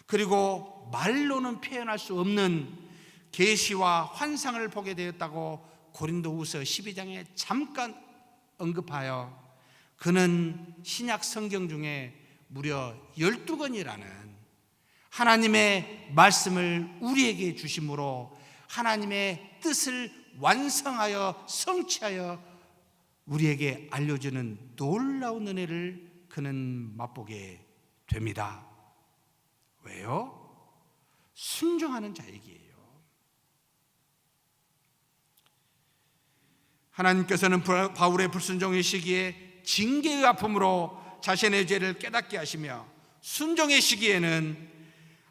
Speaker 3: 그리고 말로는 표현할 수 없는 계시와 환상을 보게 되었다고 고린도후서 12장에 잠깐 언급하여, 그는 신약 성경 중에 무려 12권이라는 하나님의 말씀을 우리에게 주심으로 하나님의 뜻을 완성하여 성취하여 우리에게 알려주는 놀라운 은혜를 그는 맛보게 됩니다. 왜요? 순종하는 자에게요. 하나님께서는 바울의 불순종의 시기에 징계의 아픔으로 자신의 죄를 깨닫게 하시며, 순종의 시기에는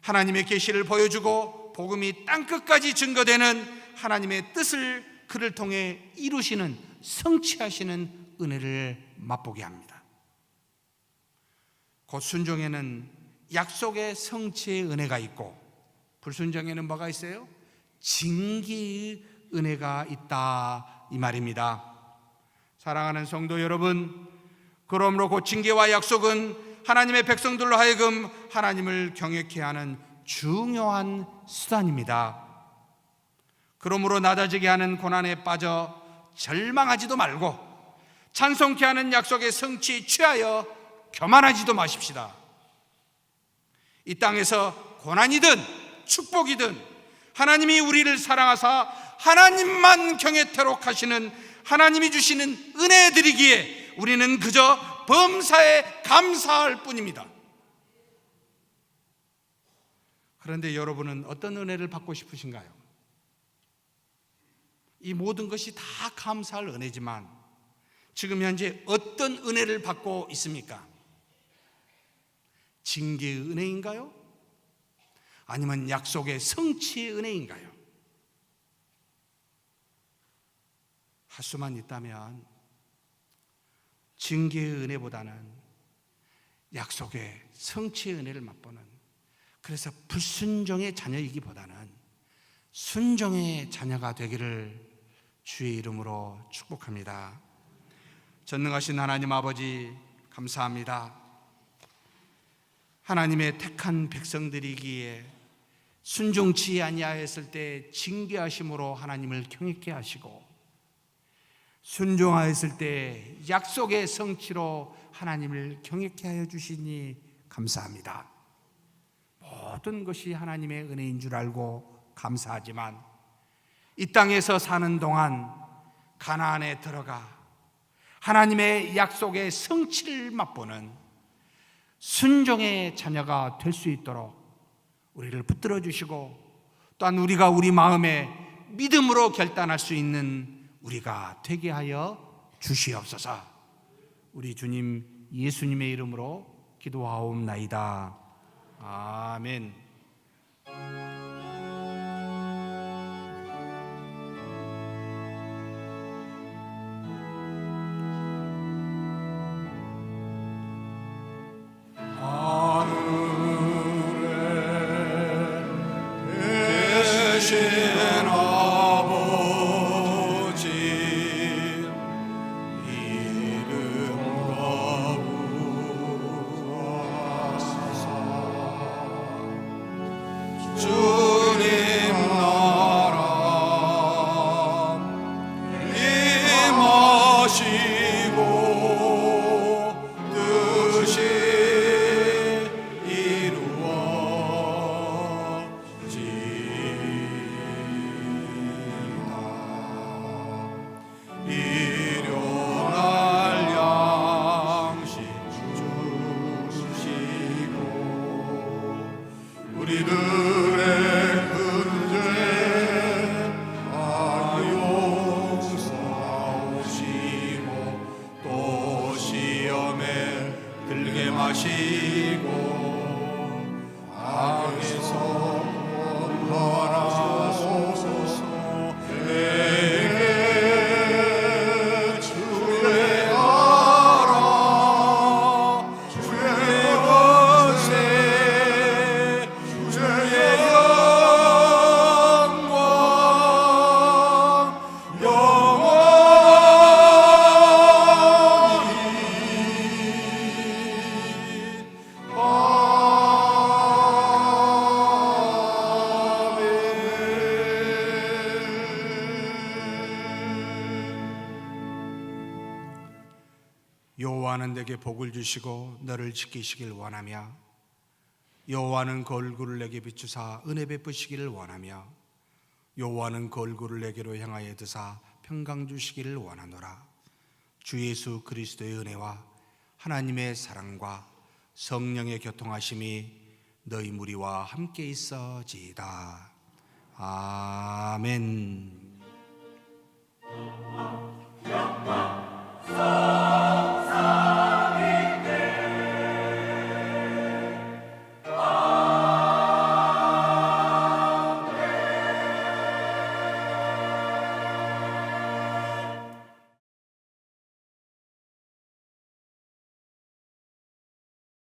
Speaker 3: 하나님의 계시를 보여주고 복음이 땅끝까지 증거되는 하나님의 뜻을 그를 통해 이루시는, 성취하시는 은혜를 맛보게 합니다. 곧 순종에는 약속의 성취의 은혜가 있고, 불순종에는 뭐가 있어요? 징계의 은혜가 있다, 이 말입니다. 사랑하는 성도 여러분, 그러므로 그 징계와 약속은 하나님의 백성들로 하여금 하나님을 경외케 하는 중요한 수단입니다. 그러므로 낮아지게 하는 고난에 빠져 절망하지도 말고, 찬송케 하는 약속의 성취에 취하여 교만하지도 마십시다. 이 땅에서 고난이든 축복이든 하나님이 우리를 사랑하사 하나님만 경외토록 하시는 하나님이 주시는 은혜들이기에 우리는 그저 범사에 감사할 뿐입니다. 그런데 여러분은 어떤 은혜를 받고 싶으신가요? 이 모든 것이 다 감사할 은혜지만 지금 현재 어떤 은혜를 받고 있습니까? 징계의 은혜인가요? 아니면 약속의 성취의 은혜인가요? 할 수만 있다면 징계의 은혜보다는 약속의 성취의 은혜를 맛보는, 그래서 불순종의 자녀이기보다는 순종의 자녀가 되기를 주의 이름으로 축복합니다. 전능하신 하나님 아버지, 감사합니다. 하나님의 택한 백성들이기에 순종치 아니하였을 때 징계하심으로 하나님을 경외케 하시고, 순종하였을 때 약속의 성취로 하나님을 경외케 하여 주시니 감사합니다. 모든 것이 하나님의 은혜인 줄 알고 감사하지만 이 땅에서 사는 동안 가나안에 들어가 하나님의 약속의 성취를 맛보는 순종의 자녀가 될 수 있도록 우리를 붙들어 주시고, 또한 우리가 우리 마음에 믿음으로 결단할 수 있는 우리가 되게 하여 주시옵소서. 우리 주님 예수님의 이름으로 기도하옵나이다. 아멘.
Speaker 2: 주
Speaker 3: 여호와는 내게 복을 주시고 너를 지키시길 원하며 여호와는 그 얼굴을 내게 비추사 은혜 베푸시기를 원하며 여호와는 그 얼굴을 내게로 향하여 드사 평강 주시기를 원하노라. 주 예수 그리스도의 은혜와 하나님의 사랑과 성령의 교통하심이 너희 무리와 함께 있어지이다. 아멘.